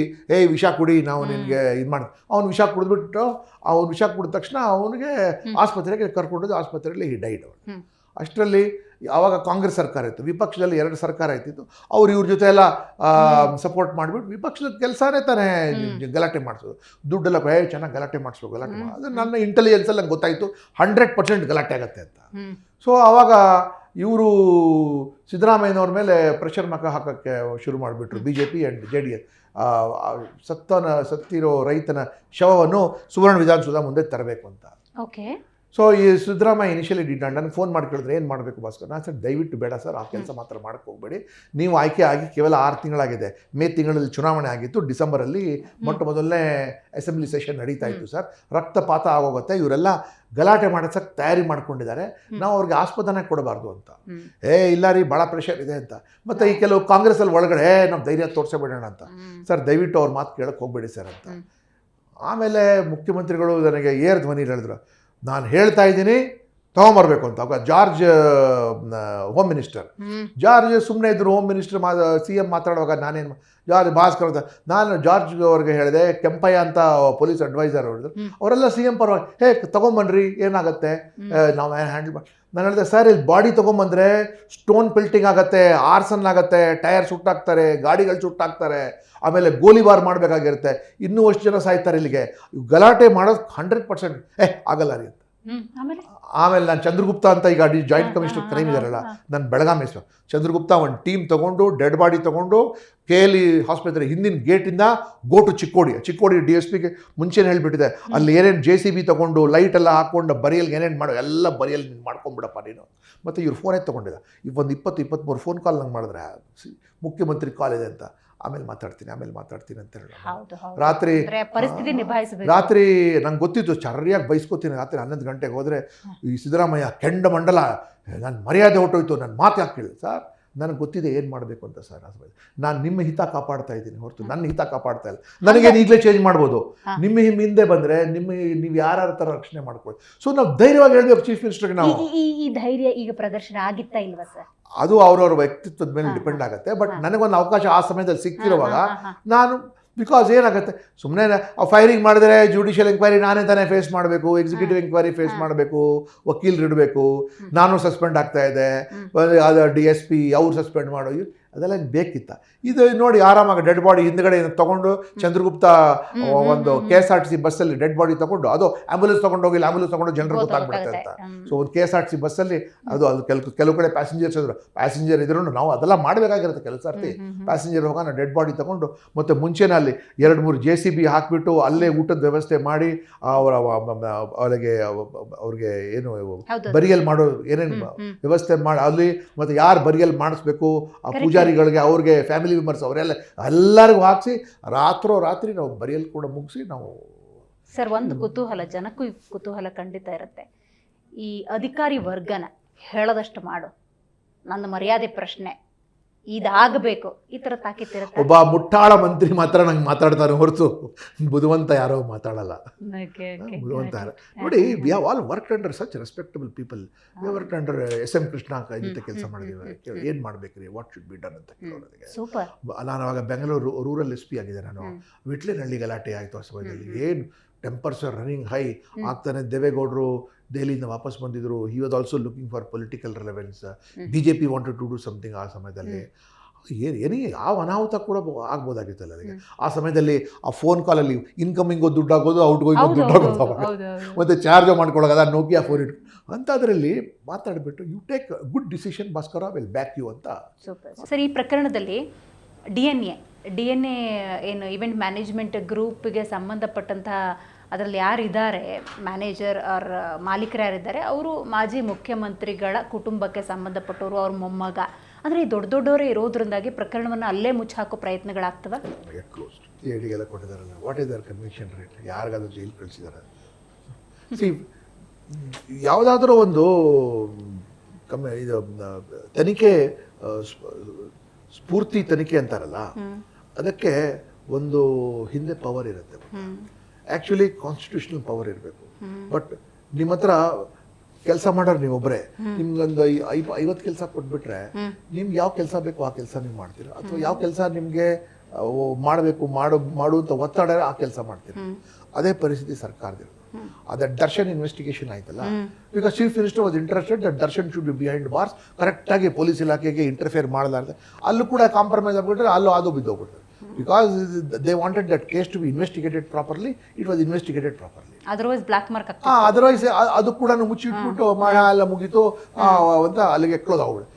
ವಿಷ ಕುಡಿ, ನಾವು ನಿನಗೆ ಇದು ಮಾಡಿ, ಅವ್ನು ವಿಷ ಕುಡಿದ್ಬಿಟ್ಟು, ಅವ್ನು ವಿಷ ಕುಡಿದ ತಕ್ಷಣ ಅವನಿಗೆ ಆಸ್ಪತ್ರೆಗೆ ಕರ್ಕೊಂಡೋದು. ಆಸ್ಪತ್ರೆಯಲ್ಲಿ ಹಿ ಡೈಡ್. ಅಷ್ಟರಲ್ಲಿ ಆವಾಗ ಕಾಂಗ್ರೆಸ್ ಸರ್ಕಾರ ಇತ್ತು, ವಿಪಕ್ಷದಲ್ಲಿ 2 ಸರ್ಕಾರ ಇರ್ತಿತ್ತು. ಅವ್ರು ಇವ್ರ ಜೊತೆ ಎಲ್ಲ ಸಪೋರ್ಟ್ ಮಾಡಿಬಿಟ್ಟು, ವಿಪಕ್ಷದ ಕೆಲಸನೇ ತಾನೇ ಗಲಾಟೆ ಮಾಡಿಸೋದು, ದುಡ್ಡೆಲ್ಲ ಚೆನ್ನಾಗಿ ಗಲಾಟೆ ಮಾಡಿಸ್ಬೇಕು, ಅದು ನನ್ನ ಇಂಟೆಲಿಜೆನ್ಸಲ್ಲಿ ನಂಗೆ ಗೊತ್ತಾಯಿತು 100% ಗಲಾಟೆ ಆಗತ್ತೆ ಅಂತ. ಸೊ ಆವಾಗ ಇವರು ಸಿದ್ದರಾಮಯ್ಯನವ್ರ ಮೇಲೆ ಪ್ರೆಷರ್ ಹಾಕೋಕ್ಕೆ ಶುರು ಮಾಡಿಬಿಟ್ರು, BJP ಆ್ಯಂಡ್ JDS. ಸತ್ತಿರೋ ರೈತನ ಶವವನ್ನು ಸುವರ್ಣ ವಿಧಾನಸೌಧ ಮುಂದೆ ತರಬೇಕು ಅಂತ. ಓಕೆ. ಸೊ ಈ ಸಿದ್ದರಾಮಯ್ಯ ಇನಿಷಿಯಲಿ ಡಿಡ್ ನಾಟ್. ನನಗೆ ಫೋನ್ ಮಾಡಿ ಕೇಳಿದ್ರೆ ಏನು ಮಾಡಬೇಕು ಭಾಸ್ಕರ್? ನಾನು ಸರ್, ದಯವಿಟ್ಟು ಬೇಡ ಸರ್, ಆ ಕೆಲಸ ಮಾತ್ರ ಮಾಡೋಕ್ಕೆ ಹೋಗಬೇಡಿ. ನೀವು ಆಯ್ಕೆ ಆಗಿ ಕೇವಲ 6 ತಿಂಗಳಾಗಿದೆ. ಮೇ ತಿಂಗಳಲ್ಲಿ ಚುನಾವಣೆ ಆಗಿತ್ತು, ಡಿಸೆಂಬರಲ್ಲಿ ಮೊದಲನೇ ಅಸೆಂಬ್ಲಿ ಸೆಷನ್ ನಡೀತಾ ಇತ್ತು ಸರ್. ರಕ್ತಪಾತ ಆಗೋಗುತ್ತೆ, ಇವರೆಲ್ಲ ಗಲಾಟೆ ಮಾಡಿಸೋಕ್ಕೆ ತಯಾರಿ ಮಾಡ್ಕೊಂಡಿದ್ದಾರೆ, ನಾವು ಅವ್ರಿಗೆ ಆಸ್ಪದನೆ ಕೊಡಬಾರ್ದು ಅಂತ. ಇಲ್ಲ ರೀ, ಭಾಳ ಪ್ರೆಷರ್ ಇದೆ ಅಂತ. ಮತ್ತು ಈ ಕೆಲವು ಕಾಂಗ್ರೆಸ್ಸಲ್ಲಿ ಒಳಗಡೆ ನಾವು ಧೈರ್ಯ ತೋರಿಸಬೇಡೋಣ ಅಂತ. ಸರ್, ದಯವಿಟ್ಟು ಅವ್ರ ಮಾತು ಕೇಳೋಕ್ಕೆ ಹೋಗಬೇಡಿ ಸರ್ ಅಂತ. ಆಮೇಲೆ ಮುಖ್ಯಮಂತ್ರಿಗಳು ನನಗೆ ಧ್ವನಿ ಹೇಳಿದ್ರು, ನಾನು ಹೇಳ್ತಾ ಇದ್ದೀನಿ ತೊಗೊಂಬರ್ಬೇಕು ಅಂತ. ಅವಾಗ ಜಾರ್ಜ್ ಹೋಮ್ ಮಿನಿಸ್ಟರ್, ಜಾರ್ಜ್ ಸುಮ್ಮನೆ ಇದ್ರು. ಹೋಮ್ ಮಿನಿಸ್ಟರ್ CM ಮಾತಾಡುವಾಗ ನಾನೇನು ಭಾಸ್ಕರ್ ಅಂತ ನಾನು ಜಾರ್ಜ್ ಅವ್ರಿಗೆ ಹೇಳಿದೆ. ಕೆಂಪಯ್ಯ ಅಂತ ಪೊಲೀಸ್ ಅಡ್ವೈಸರ್ ಹೇಳಿದ್ರು, ಅವರೆಲ್ಲ CM ಪರವಾಗಿ ತೊಗೊಂಬನ್ರಿ, ಏನಾಗುತ್ತೆ, ನಾವು ಹ್ಯಾಂಡಲ್ ಮಾಡಿ. ನಾನು ಹೇಳಿದೆ, ಸರ್, ಇಲ್ಲಿ ಬಾಡಿ ತೊಗೊಂಬಂದರೆ ಸ್ಟೋನ್ ಪಿಲ್ಟಿಂಗ್ ಆಗುತ್ತೆ, ಆರ್ಸನ್ ಆಗುತ್ತೆ, ಟೈರ್ ಸುಟ್ಟಾಕ್ತಾರೆ, ಗಾಡಿಗಳು ಸುಟ್ಟಾಕ್ತಾರೆ, ಆಮೇಲೆ ಗೋಲಿಬಾರ್ ಮಾಡಬೇಕಾಗಿರುತ್ತೆ, ಇನ್ನೂ ಅಷ್ಟು ಜನ ಸಾಯ್ತಾರೆ. ಇಲ್ಲಿಗೆ ಗಲಾಟೆ ಮಾಡೋದು 100% ಆಗಲ್ಲ ರೀ ಅಂತ. ಆಮೇಲೆ ನಾನು ಚಂದ್ರಗುಪ್ತ ಅಂತ ಈಗ ಜಾಯಿಂಟ್ ಕಮಿಷನರ್ ಕ್ರೈಮ್ ಇದಾರಲ್ಲ, ನಾನು ಬೆಳಗಾಂ ಚಂದ್ರಗುಪ್ತ ಒಂದು ಟೀಮ್ ತೊಗೊಂಡು, ಡೆಡ್ ಬಾಡಿ ತೊಗೊಂಡು, KLE ಆಸ್ಪತ್ರೆ ಹಿಂದಿನ ಗೇಟಿಂದ ಗೋಟು ಚಿಕ್ಕೋಡಿ DSP ಗೆ ಮುಂಚೆನೇ ಹೇಳಿಬಿಟ್ಟಿದೆ, ಅಲ್ಲಿ ಏನೇನು JCB ತೊಗೊಂಡು ಲೈಟ್ ಎಲ್ಲ ಹಾಕ್ಕೊಂಡು ಬರಿಯಲ್ಗೆ ಏನೇನು ಮಾಡೋ ಎಲ್ಲ ಬರಿಯಲ್ಲಿ ನೀನು ಮಾಡ್ಕೊಂಬಿಡಪ್ಪ ನೀನು. ಮತ್ತು ಇವ್ರು ಫೋನೇ ತೊಗೊಂಡಿದ್ದ. ಒಂದು 20-23 ಫೋನ್ ಕಾಲ್ ನಂಗೆ ಮಾಡಿದ್ರೆ, ಮುಖ್ಯಮಂತ್ರಿ ಕಾಲ್ ಇದೆ ಅಂತ. ಆಮೇಲೆ ಮಾತಾಡ್ತೀನಿ ಅಂತ ಹೇಳಿ ಹೌದು ಹೌದು. ರಾತ್ರಿ ಅಂದ್ರೆ ಪರಿಸ್ಥಿತಿ ನಿಭಾಯಿಸಬೇಕು. ರಾತ್ರಿ ನಂಗೆ ಗೊತ್ತಿತ್ತು ಸರಿಯಾಗಿ ಬೈಸ್ಕೋತೀನಿ. ರಾತ್ರಿ 11 ಗಂಟೆಗೆ ಹೋದರೆ ಈ ಸಿದ್ದರಾಮಯ್ಯ ಕೆಂಡ ಮಂಡಲ, ನನ್ನ ಮರ್ಯಾದೆ ಹೊಟ್ಟೋಯ್ತು, ನನ್ನ ಮಾತು ಯಾಕೆ ಕೇಳಿ ಸರ್, ನನಗೆ ಗೊತ್ತಿದೆ ಏನು ಮಾಡಬೇಕು ಅಂತ ಸರ್. ನಾನು ನಿಮ್ಮ ಹಿತ ಕಾಪಾಡ್ತಾ ಇದ್ದೀನಿ ಹೊರತು ನನ್ನ ಹಿತ ಕಾಪಾಡ್ತಾ ಇಲ್ಲ. ನನಗೇನು ಈಗಲೇ ಚೇಂಜ್ ಮಾಡ್ಬೋದು, ನಿಮ್ಮ ಹಿಂದೆ ಬಂದರೆ ನೀವು ಯಾರ ಥರ ರಕ್ಷಣೆ ಮಾಡ್ಕೊಳ್ಳಿ. ಸೊ ನಾವು ಧೈರ್ಯವಾಗಿ ಹೇಳ್ಬೇಕು ಚೀಫ್ ಮಿನಿಸ್ಟರ್ಗೆ. ನಾವು ಈ ಧೈರ್ಯ ಈಗ ಪ್ರದರ್ಶನ ಆಗಿತ್ತಾ ಇಲ್ವಾ ಸರ್? ಅದು ಅವ್ರವ್ರ ವ್ಯಕ್ತಿತ್ವದ ಮೇಲೆ ಡಿಪೆಂಡ್ ಆಗುತ್ತೆ. ಬಟ್ ನನಗೊಂದು ಅವಕಾಶ ಆ ಸಮಯದಲ್ಲಿ ಸಿಕ್ಕಿರುವಾಗ ನಾನು, ಬಿಕಾಸ್ ಏನಾಗುತ್ತೆ, ಸುಮ್ಮನೆ ಫೈರಿಂಗ್ ಮಾಡಿದ್ರೆ ಜುಡಿಷಿಯಲ್ ಎಂಕ್ವೈರಿ ನಾನೇ ತಾನೇ ಫೇಸ್ ಮಾಡಬೇಕು, ಎಕ್ಸಿಕ್ಯೂಟಿವ್ ಎಂಕ್ವೈರಿ ಫೇಸ್ ಮಾಡಬೇಕು, ವಕೀಲರು ಇಡಬೇಕು, ನಾನು ಸಸ್ಪೆಂಡ್ ಆಗ್ತಾ ಇದೆ, ಅದು DSP ಅವ್ರು ಸಸ್ಪೆಂಡ್ ಮಾಡೋ, ಅದೆಲ್ಲ ಬೇಕಿತ್ತ. ಇದು ನೋಡಿ ಆರಾಮಾಗಿ ಡೆಡ್ ಬಾಡಿ ಹಿಂದ್ಗಡೆ ತೊಗೊಂಡು ಚಂದ್ರಗುಪ್ತ ಒಂದು KSRTC ಬಸ್ಸಲ್ಲಿ ಡೆಡ್ ಬಾಡಿ ತೊಗೊಂಡು, ಅದು ಆಂಬುಲೆನ್ಸ್ ತೊಗೊಂಡು ಹೋಗಿಲ್ಲ, ಆಂಬುಲೆನ್ಸ್ ತೊಗೊಂಡು ಜನರು ಗೊತ್ತಾಗ್ಬಿಡುತ್ತೆ ಅಂತ. ಸೊ ಒಂದು KSRTC ಬಸ್ಸಲ್ಲಿ ಅದು ಕೆಲವು ಕಡೆ ಪ್ಯಾಸೆಂಜರ್ ಇದ್ರೂ ನಾವು ಅದೆಲ್ಲ ಮಾಡಬೇಕಾಗಿರುತ್ತೆ. ಕೆಲವು ಸರ್ತಿ ಪ್ಯಾಸೆಂಜರ್ ಹೋಗೋಣ ಡೆಡ್ ಬಾಡಿ ತೊಗೊಂಡು, ಮತ್ತು ಮುಂಚೆನೇ ಅಲ್ಲಿ 2-3 JCB ಹಾಕಿಬಿಟ್ಟು ಅಲ್ಲೇ ಊಟದ ವ್ಯವಸ್ಥೆ ಮಾಡಿ ಅವ್ರಿಗೆ ಏನು ಬರಿಯಲ್ ಮಾಡೋ ಏನೇನು ವ್ಯವಸ್ಥೆ ಮಾಡಿ ಅಲ್ಲಿ, ಮತ್ತು ಯಾರು ಬರಿಯಲ್ ಮಾಡಿಸ್ಬೇಕು ಆ ಪೂಜಾರಿಗಳಿಗೆ, ಅವ್ರಿಗೆ ಫ್ಯಾಮಿಲಿ ಮೆಂಬರ್ಸ್ ಅವರೆಲ್ಲ ಎಲ್ಲರಿಗೂ ಹಾಕಿಸಿ ರಾತ್ರಿ ನಾವು ಬರಿಯಲ್ ಕೂಡ ಮುಗಿಸಿ ನಾವು. ಸರ್, ಒಂದು ಕುತೂಹಲ, ಜನಕ್ಕೂ ಕುತೂಹಲ ಖಂಡಿತ ಇರುತ್ತೆ. ಈ ಅಧಿಕಾರಿ ವರ್ಗನ ಹೇಳದಷ್ಟು ಮಾಡು, ನನ್ನ ಮರ್ಯಾದೆ ಪ್ರಶ್ನೆ ಇದಾಗಬೇಕು, ಈ ಥರ ತಾಕೀತಿರುತ್ತೆ. ಒಬ್ಬ ಮುಟ್ಟಾಳ ಮಂತ್ರಿ ಮಾತ್ರ ನಂಗೆ ಮಾತಾಡ್ತಾರೆ ಹೊರತು ಬುದ್ಧಿವಂತ ಯಾರೋ ಮಾತಾಡಲ್ಲ. ಬುದ್ಧಿವಂತ ನೋಡಿ, we have all worked under such respectable people. V worked under SM Krishna ಜೊತೆ ಕೆಲಸ ಮಾಡಿದ್ದೀವಿ. ಏನು ಮಾಡ್ಬೇಕ್ರಿ, ವಾಟ್ ಶುಡ್ ಬಿ ಡನ್ ಅಂತ ಕೇಳೋರಿಗೆ. ನಾನು ಅವಾಗ ಬೆಂಗಳೂರು ರೂರಲ್ SP ಆಗಿದೆ. ನಾನು ವಿಟ್ಲೇನಹಳ್ಳಿ ಗಲಾಟೆ ಆಯಿತು ಆ ಸಮಯದಲ್ಲಿ. ಏನು ಟೆಂಪರ್ಸ್ ಆರ್ ರನ್ನಿಂಗ್ ಹೈ ಆಗ್ತಾನೆ. ದೇವೇಗೌಡರು ದೆಹಲಿಯಿಂದ ವಾಪಸ್ ಬಂದಿದ್ರು. He was also looking for political relevance. BJP wanted to do something. ಆ ಸಮಯದಲ್ಲಿ ಯಾವ ಅನಾಹುತ ಕೂಡ ಆಗ್ಬೋದಾಗಿತ್ತು ನನಗೆ. ಆ ಸಮಯದಲ್ಲಿ ಆ ಫೋನ್ ಕಾಲಲ್ಲಿ ಇನ್ಕಮಿಂಗು ದುಡ್ಡು ಆಗೋದು, ಔಟ್ಗೋಯಿಂಗು ದುಡ್ಡು ಆಗೋದು, ಮತ್ತು ಚಾರ್ಜ್ ಮಾಡ್ಕೊಳ್ಳೋದು ನೋಕಿಯಾ ಫೋನ್ ಇಟ್ಟು ಅಂಥದ್ರಲ್ಲಿ ಮಾತಾಡಿಬಿಟ್ಟು you take good decision Bhaskara, will back you ಅಂತ. ಸರ್, ಈ ಪ್ರಕರಣದಲ್ಲಿ DNA ಏನು ಇವೆಂಟ್ ಮ್ಯಾನೇಜ್ಮೆಂಟ್ ಗ್ರೂಪ್ಗೆ ಸಂಬಂಧಪಟ್ಟಂತಹ ಅದರಲ್ಲಿ ಯಾರಿದ್ದಾರೆ, ಮ್ಯಾನೇಜರ್ ಆರ್ ಮಾಲೀಕರು ಯಾರಿದ್ದಾರೆ, ಅವರು ಮಾಜಿ ಮುಖ್ಯಮಂತ್ರಿಗಳ ಕುಟುಂಬಕ್ಕೆ ಸಂಬಂಧಪಟ್ಟವರು, ಅವ್ರ ಮೊಮ್ಮಗ. ಅಂದರೆ ಈ ದೊಡ್ಡವರೇ ಇರೋದ್ರಿಂದಾಗಿ ಪ್ರಕರಣವನ್ನು ಅಲ್ಲೇ ಮುಚ್ಚಾಕೋ ಪ್ರಯತ್ನಗಳಾಗ್ತವೆ. CIDಗೆಲ್ಲ ಕೊಟ್ಟಿದ್ದಾರಲ್ಲ, what is their conviction rate, ಯಾರಿಗಾದ್ರೂ ಜೈಲು ಕಳಿಸಿದ್ದಾರೆ. ಯಾವುದಾದ್ರೂ ಒಂದು ಇದು ತನಿಖೆ, ಸ್ಫೂರ್ತಿ ತನಿಖೆ ಅಂತಾರಲ್ಲ, ಅದಕ್ಕೆ ಒಂದು ಹಿಂದೆ ಪವರ್ ಇರುತ್ತೆ. ಆ್ಯಕ್ಚುಲಿ ಕಾನ್ಸ್ಟಿಟ್ಯೂಷನಲ್ ಪವರ್ ಇರಬೇಕು. ಬಟ್ ನಿಮ್ಮ ಹತ್ರ ಕೆಲಸ ಮಾಡೋರು ನೀವೊಬ್ಬರೇ, ನಿಮ್ಗೊಂದು 50 ಕೆಲಸ ಕೊಟ್ಬಿಟ್ರೆ ನಿಮ್ಗೆ ಯಾವ ಕೆಲಸ ಬೇಕು ಆ ಕೆಲಸ ನೀವು ಮಾಡ್ತೀರಾ, ಅಥವಾ ಯಾವ ಕೆಲಸ ನಿಮಗೆ ಮಾಡಬೇಕು ಮಾಡುವಂಥ ಒತ್ತಡ ಆ ಕೆಲಸ ಮಾಡ್ತೀರಾ. ಅದೇ ಪರಿಸ್ಥಿತಿ ಸರ್ಕಾರದಿರೋದು. ಅದ ದರ್ಶನ್ ಇನ್ವೆಸ್ಟಿಗೇಷನ್ ಆಯ್ತಲ್ಲ, because chief minister was interested that Darshan should be behind bars. ಕರೆಕ್ಟಾಗಿ ಪೊಲೀಸ್ ಇಲಾಖೆಗೆ ಇಂಟರ್ಫಿಯರ್ ಮಾಡಲಾರ್ದೆ ಅಲ್ಲೂ ಕೂಡ ಕಾಂಪ್ರಮೈಸ್ ಆಗ್ಬಿಟ್ರೆ ಅಲ್ಲೂ ಅದು ಬಿದ್ದೋಗ್ಬಿಟ್ರೆ. Because they wanted that case to be investigated properly, it was investigated properly. Otherwise black mark ಆಗ್ತದೆ. Otherwise ಅದು ಕೂಡ ಮುಚ್ಚಿಟ್ಬಿಟ್ಟು ಮಳೆ ಎಲ್ಲ ಮುಗೀತು ಅಂತ ಅಲ್ಲಿಗೆ close ಆಗ್ಬಿಡು.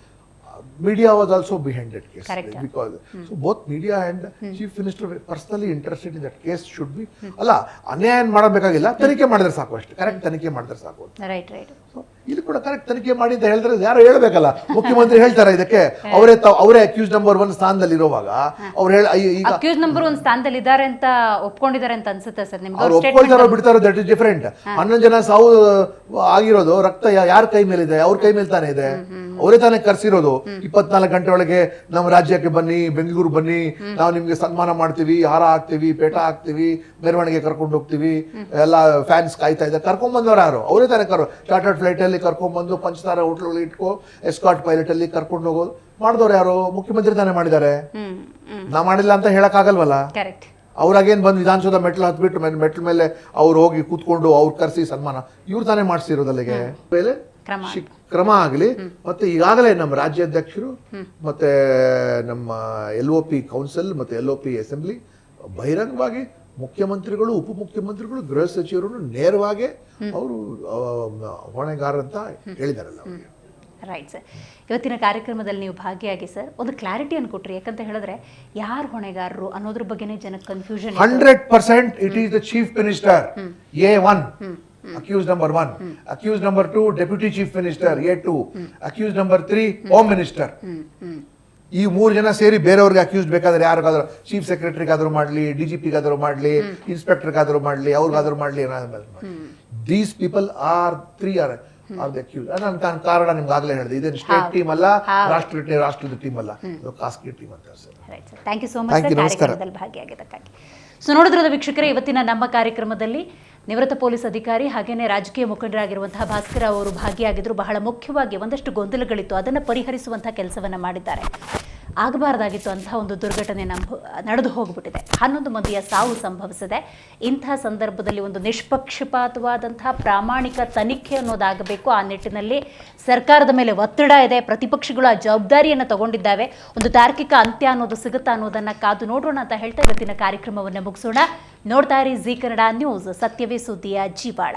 Media was also behind that case. Correct. Because so both media and chief minister were personally interested in that case should be. ಅಲ್ಲ, ಅನ್ಯಾಯ ಮಾಡಬೇಕಾಗಿಲ್ಲ, ತನಿಖೆ ಮಾಡಿದ್ರೆ ಸಾಕು ಅಷ್ಟೇ. ಕರೆಕ್ಟ್ ತನಿಖೆ ಮಾಡಿದ್ರೆ ಸಾಕು. ರೈಟ್. ಸೊ ಇಲ್ಲಿ ಕೂಡ ಕರೆಕ್ಟ್ ತನಿಖೆ ಮಾಡಿ ಅಂತ ಹೇಳಿದ್ರೆ ಯಾರು ಹೇಳಬೇಕಲ್ಲ. ಮುಖ್ಯಮಂತ್ರಿ ಹೇಳ್ತಾರೆ ಇದಕ್ಕೆ, ಅವರೇ ಅಕ್ಯೂಸ್ ನಂಬರ್ 1 ಸ್ಥಾನದಲ್ಲಿ ಇರುವಾಗ ಅವ್ರು ಈಗ ಅಕ್ಯೂಸ್ ನಂಬರ್ 1 ಸ್ಥಾನದಲ್ಲಿ ಇದ್ದಾರೆ ಅಂತ ಒಪ್ಕೊಂಡಿದ್ದಾರೆ ಅಂತ ಅನ್ಸುತ್ತೆ ಸರ್ ನಿಮ್ಗೆ. ಅವ್ರು ಒಪ್ಕೊಳ್ತಾರೋ ಬಿಡ್ತಾರೋ ದಟ್ ಇಸ್ ಡಿಫರೆಂಟ್. 11 ಜನ ಸಾವು ಆಗಿರೋದು ರಕ್ತ ಯಾರ ಕೈ ಮೇಲಿದೆ? ಅವ್ರ ಕೈ ಮೇಲೆ ತಾನೇ ಇದೆ. ಅವರೇ ತಾನೇ ಕರ್ಸಿರೋದು. 24 ಗಂಟೆ ಒಳಗೆ ನಮ್ಮ ರಾಜ್ಯಕ್ಕೆ ಬನ್ನಿ, ಬೆಂಗಳೂರು ಬನ್ನಿ, ನಾವು ನಿಮ್ಗೆ ಸನ್ಮಾನ ಮಾಡ್ತೀವಿ, ಹಾರ ಹಾಕ್ತಿವಿ, ಪೇಟ ಹಾಕ್ತಿವಿ, ಮೆರವಣಿಗೆ ಕರ್ಕೊಂಡು ಹೋಗ್ತೀವಿ, ಎಲ್ಲ ಫ್ಯಾನ್ಸ್ ಕಾಯ್ತಾ ಇದ್ದಾರೆ. ಕರ್ಕೊಂಡ್ ಬಂದವ್ರು ಯಾರು? ಅವರೇ ತಾನೇ ಚಾರ್ಟರ್ಡ್ ಫ್ಲೈಟ್ ಅಲ್ಲಿ ಕರ್ಕೊಂಡ್ಬಂದು ಪಂಚತಾರ ಹೋಟ್ಲಲ್ಲಿ ಇಟ್ಕೋ ಎಸ್ಕಾಟ್ ಪೈಲಟ್ ಅಲ್ಲಿ ಕರ್ಕೊಂಡು ಹೋಗೋದು ಮಾಡಿದವ್ರು ಯಾರು? ಮುಖ್ಯಮಂತ್ರಿ ತಾನೇ ಮಾಡಿದ್ದಾರೆ. ನಾ ಮಾಡಿಲ್ಲ ಅಂತ ಹೇಳಕ್ ಆಗಲ್ವಲ್ಲ. ಅವ್ರಾಗೇನ್ ಬಂದು ವಿಧಾನಸೌಧ ಮೆಟ್ಲು ಹತ್ಬಿಟ್ಟು ಮೆಟ್ಲ ಮೇಲೆ ಅವ್ರು ಹೋಗಿ ಕೂತ್ಕೊಂಡು ಅವ್ರು ಕರ್ಸಿ ಸನ್ಮಾನ ಇವ್ರು ತಾನೇ ಮಾಡಿಸಿರೋದಲ್ಲಿಗೆ ಮೇಲೆ ಕ್ರಮ ಆಗಲಿ. ಮತ್ತೆ ಈಗಾಗಲೇ ನಮ್ಮ ರಾಜ್ಯಾಧ್ಯಕ್ಷರು ಮತ್ತೆ ನಮ್ಮ LOP ಕೌನ್ಸಿಲ್ ಮತ್ತೆ LOP ಅಸೆಂಬ್ಲಿ ಬಹಿರಂಗವಾಗಿ ಮುಖ್ಯಮಂತ್ರಿಗಳು, ಉಪಮುಖ್ಯಮಂತ್ರಿಗಳು, ಗೃಹ ಸಚಿವರನ್ನು ನೇರವಾಗಿ ಅವರು ಹೊಣೆಗಾರ ಅಂತ ಹೇಳಿದಾರಲ್ಲ. ರೈಟ್ ಸರ್, ಇವತ್ತಿನ ಕಾರ್ಯಕ್ರಮದಲ್ಲಿ ನೀವು ಭಾಗಿಯಾಗಿ ಸರ್ ಒಂದು ಕ್ಲಾರಿಟಿಯನ್ನು ಕೊಟ್ರಿ. ಯಾಕಂತ ಹೇಳಿದ್ರೆ ಯಾರು ಹೊಣೆಗಾರರು ಅನ್ನೋದ್ರ ಬಗ್ಗೆನೇ ಜನಕ್ಕೆ confusion. 100% it is the chief minister A1, accused number 1, accused number 2 deputy chief minister A2, accused number 3 home minister. ಈ 3 ಜನ ಸೇರಿ ಬೇರೆಯವ್ರಿಗೆ ಅಕ್ಯೂಸ್ ಬೇಕಾದ್ರೆ ಯಾರಿಗಾದ್ರೂ ಚೀಫ್ ಸೆಕ್ರೆಟರಿಗಾದ್ರೂ ಮಾಡಲಿ, DGPಗಾದ್ರೂ ಮಾಡಲಿ, ಇನ್ಸ್ಪೆಕ್ಟರ್ಗಾದ್ರೂ ಮಾಡಲಿ, ಅವ್ರಿಗಾದ್ರೂ ಮಾಡಲಿ, these people are the accuse. ನಾನು ಕಾರಣ ನಿಮ್ಗೆ ಆಗಲೇ ಹೇಳಿದೆ, ಇದೇನು ಸ್ಟೇಟ್ ಟೀಮ್ ಅಲ್ಲ, ರಾಷ್ಟ್ರದ ಟೀಮ್ ಅಲ್ಲ, ಖಾಸಗಿ ಟೀಮ್ ಅಂತ sir. Right sir, thank you so much sir ಕಾರ್ಯಕ್ರಮದಲ್ಲಿ ಭಾಗಿಯಾಗಿದ್ದಕ್ಕಾಗಿ. ಸೊ ನೋಡಿದ್ರದ ವೀಕ್ಷಕರೇ, ಇವತ್ತಿನ ನಮ್ಮ ಕಾರ್ಯಕ್ರಮದಲ್ಲಿ ನಿವೃತ್ತ ಪೊಲೀಸ್ ಅಧಿಕಾರಿ ಹಾಗೇನೇ ರಾಜಕೀಯ ಮುಖಂಡರಾಗಿರುವಂತಹ ಭಾಸ್ಕರ್ ಅವರು ಭಾಗಿಯಾಗಿದ್ದರು. ಬಹಳ ಮುಖ್ಯವಾಗಿ ಒಂದಷ್ಟು ಗೊಂದಲಗಳಿತ್ತು, ಅದನ್ನು ಪರಿಹರಿಸುವಂತಹ ಕೆಲಸವನ್ನು ಮಾಡಿದ್ದಾರೆ. ಆಗಬಾರ್ದಾಗಿತ್ತು ಅಂತಹ ಒಂದು ದುರ್ಘಟನೆ ನಡೆದು ಹೋಗ್ಬಿಟ್ಟಿದೆ. 11 ಮಂದಿಯ ಸಾವು ಸಂಭವಿಸಿದೆ. ಇಂತಹ ಸಂದರ್ಭದಲ್ಲಿ ಒಂದು ನಿಷ್ಪಕ್ಷಪಾತವಾದಂತಹ ಪ್ರಾಮಾಣಿಕ ತನಿಖೆ ಅನ್ನೋದಾಗಬೇಕು. ಆ ನಿಟ್ಟಿನಲ್ಲಿ ಸರ್ಕಾರದ ಮೇಲೆ ಒತ್ತಡ ಇದೆ, ಪ್ರತಿಪಕ್ಷಗಳು ಆ ಜವಾಬ್ದಾರಿಯನ್ನು ತಗೊಂಡಿದ್ದಾವೆ. ಒಂದು ತಾರ್ಕಿಕ ಅಂತ್ಯ ಅನ್ನೋದು ಸಿಗುತ್ತಾ ಅನ್ನೋದನ್ನು ಕಾದು ನೋಡೋಣ ಅಂತ ಹೇಳ್ತಾ ಇವತ್ತಿನ ಕಾರ್ಯಕ್ರಮವನ್ನು ಮುಗಿಸೋಣ. ನೋಡ್ತಾ ಇರಿ ಜಿ ಕನ್ನಡ ನ್ಯೂಸ್, ಸತ್ಯವೇ ಸುದ್ದಿಯ ಜೀವಾಳ.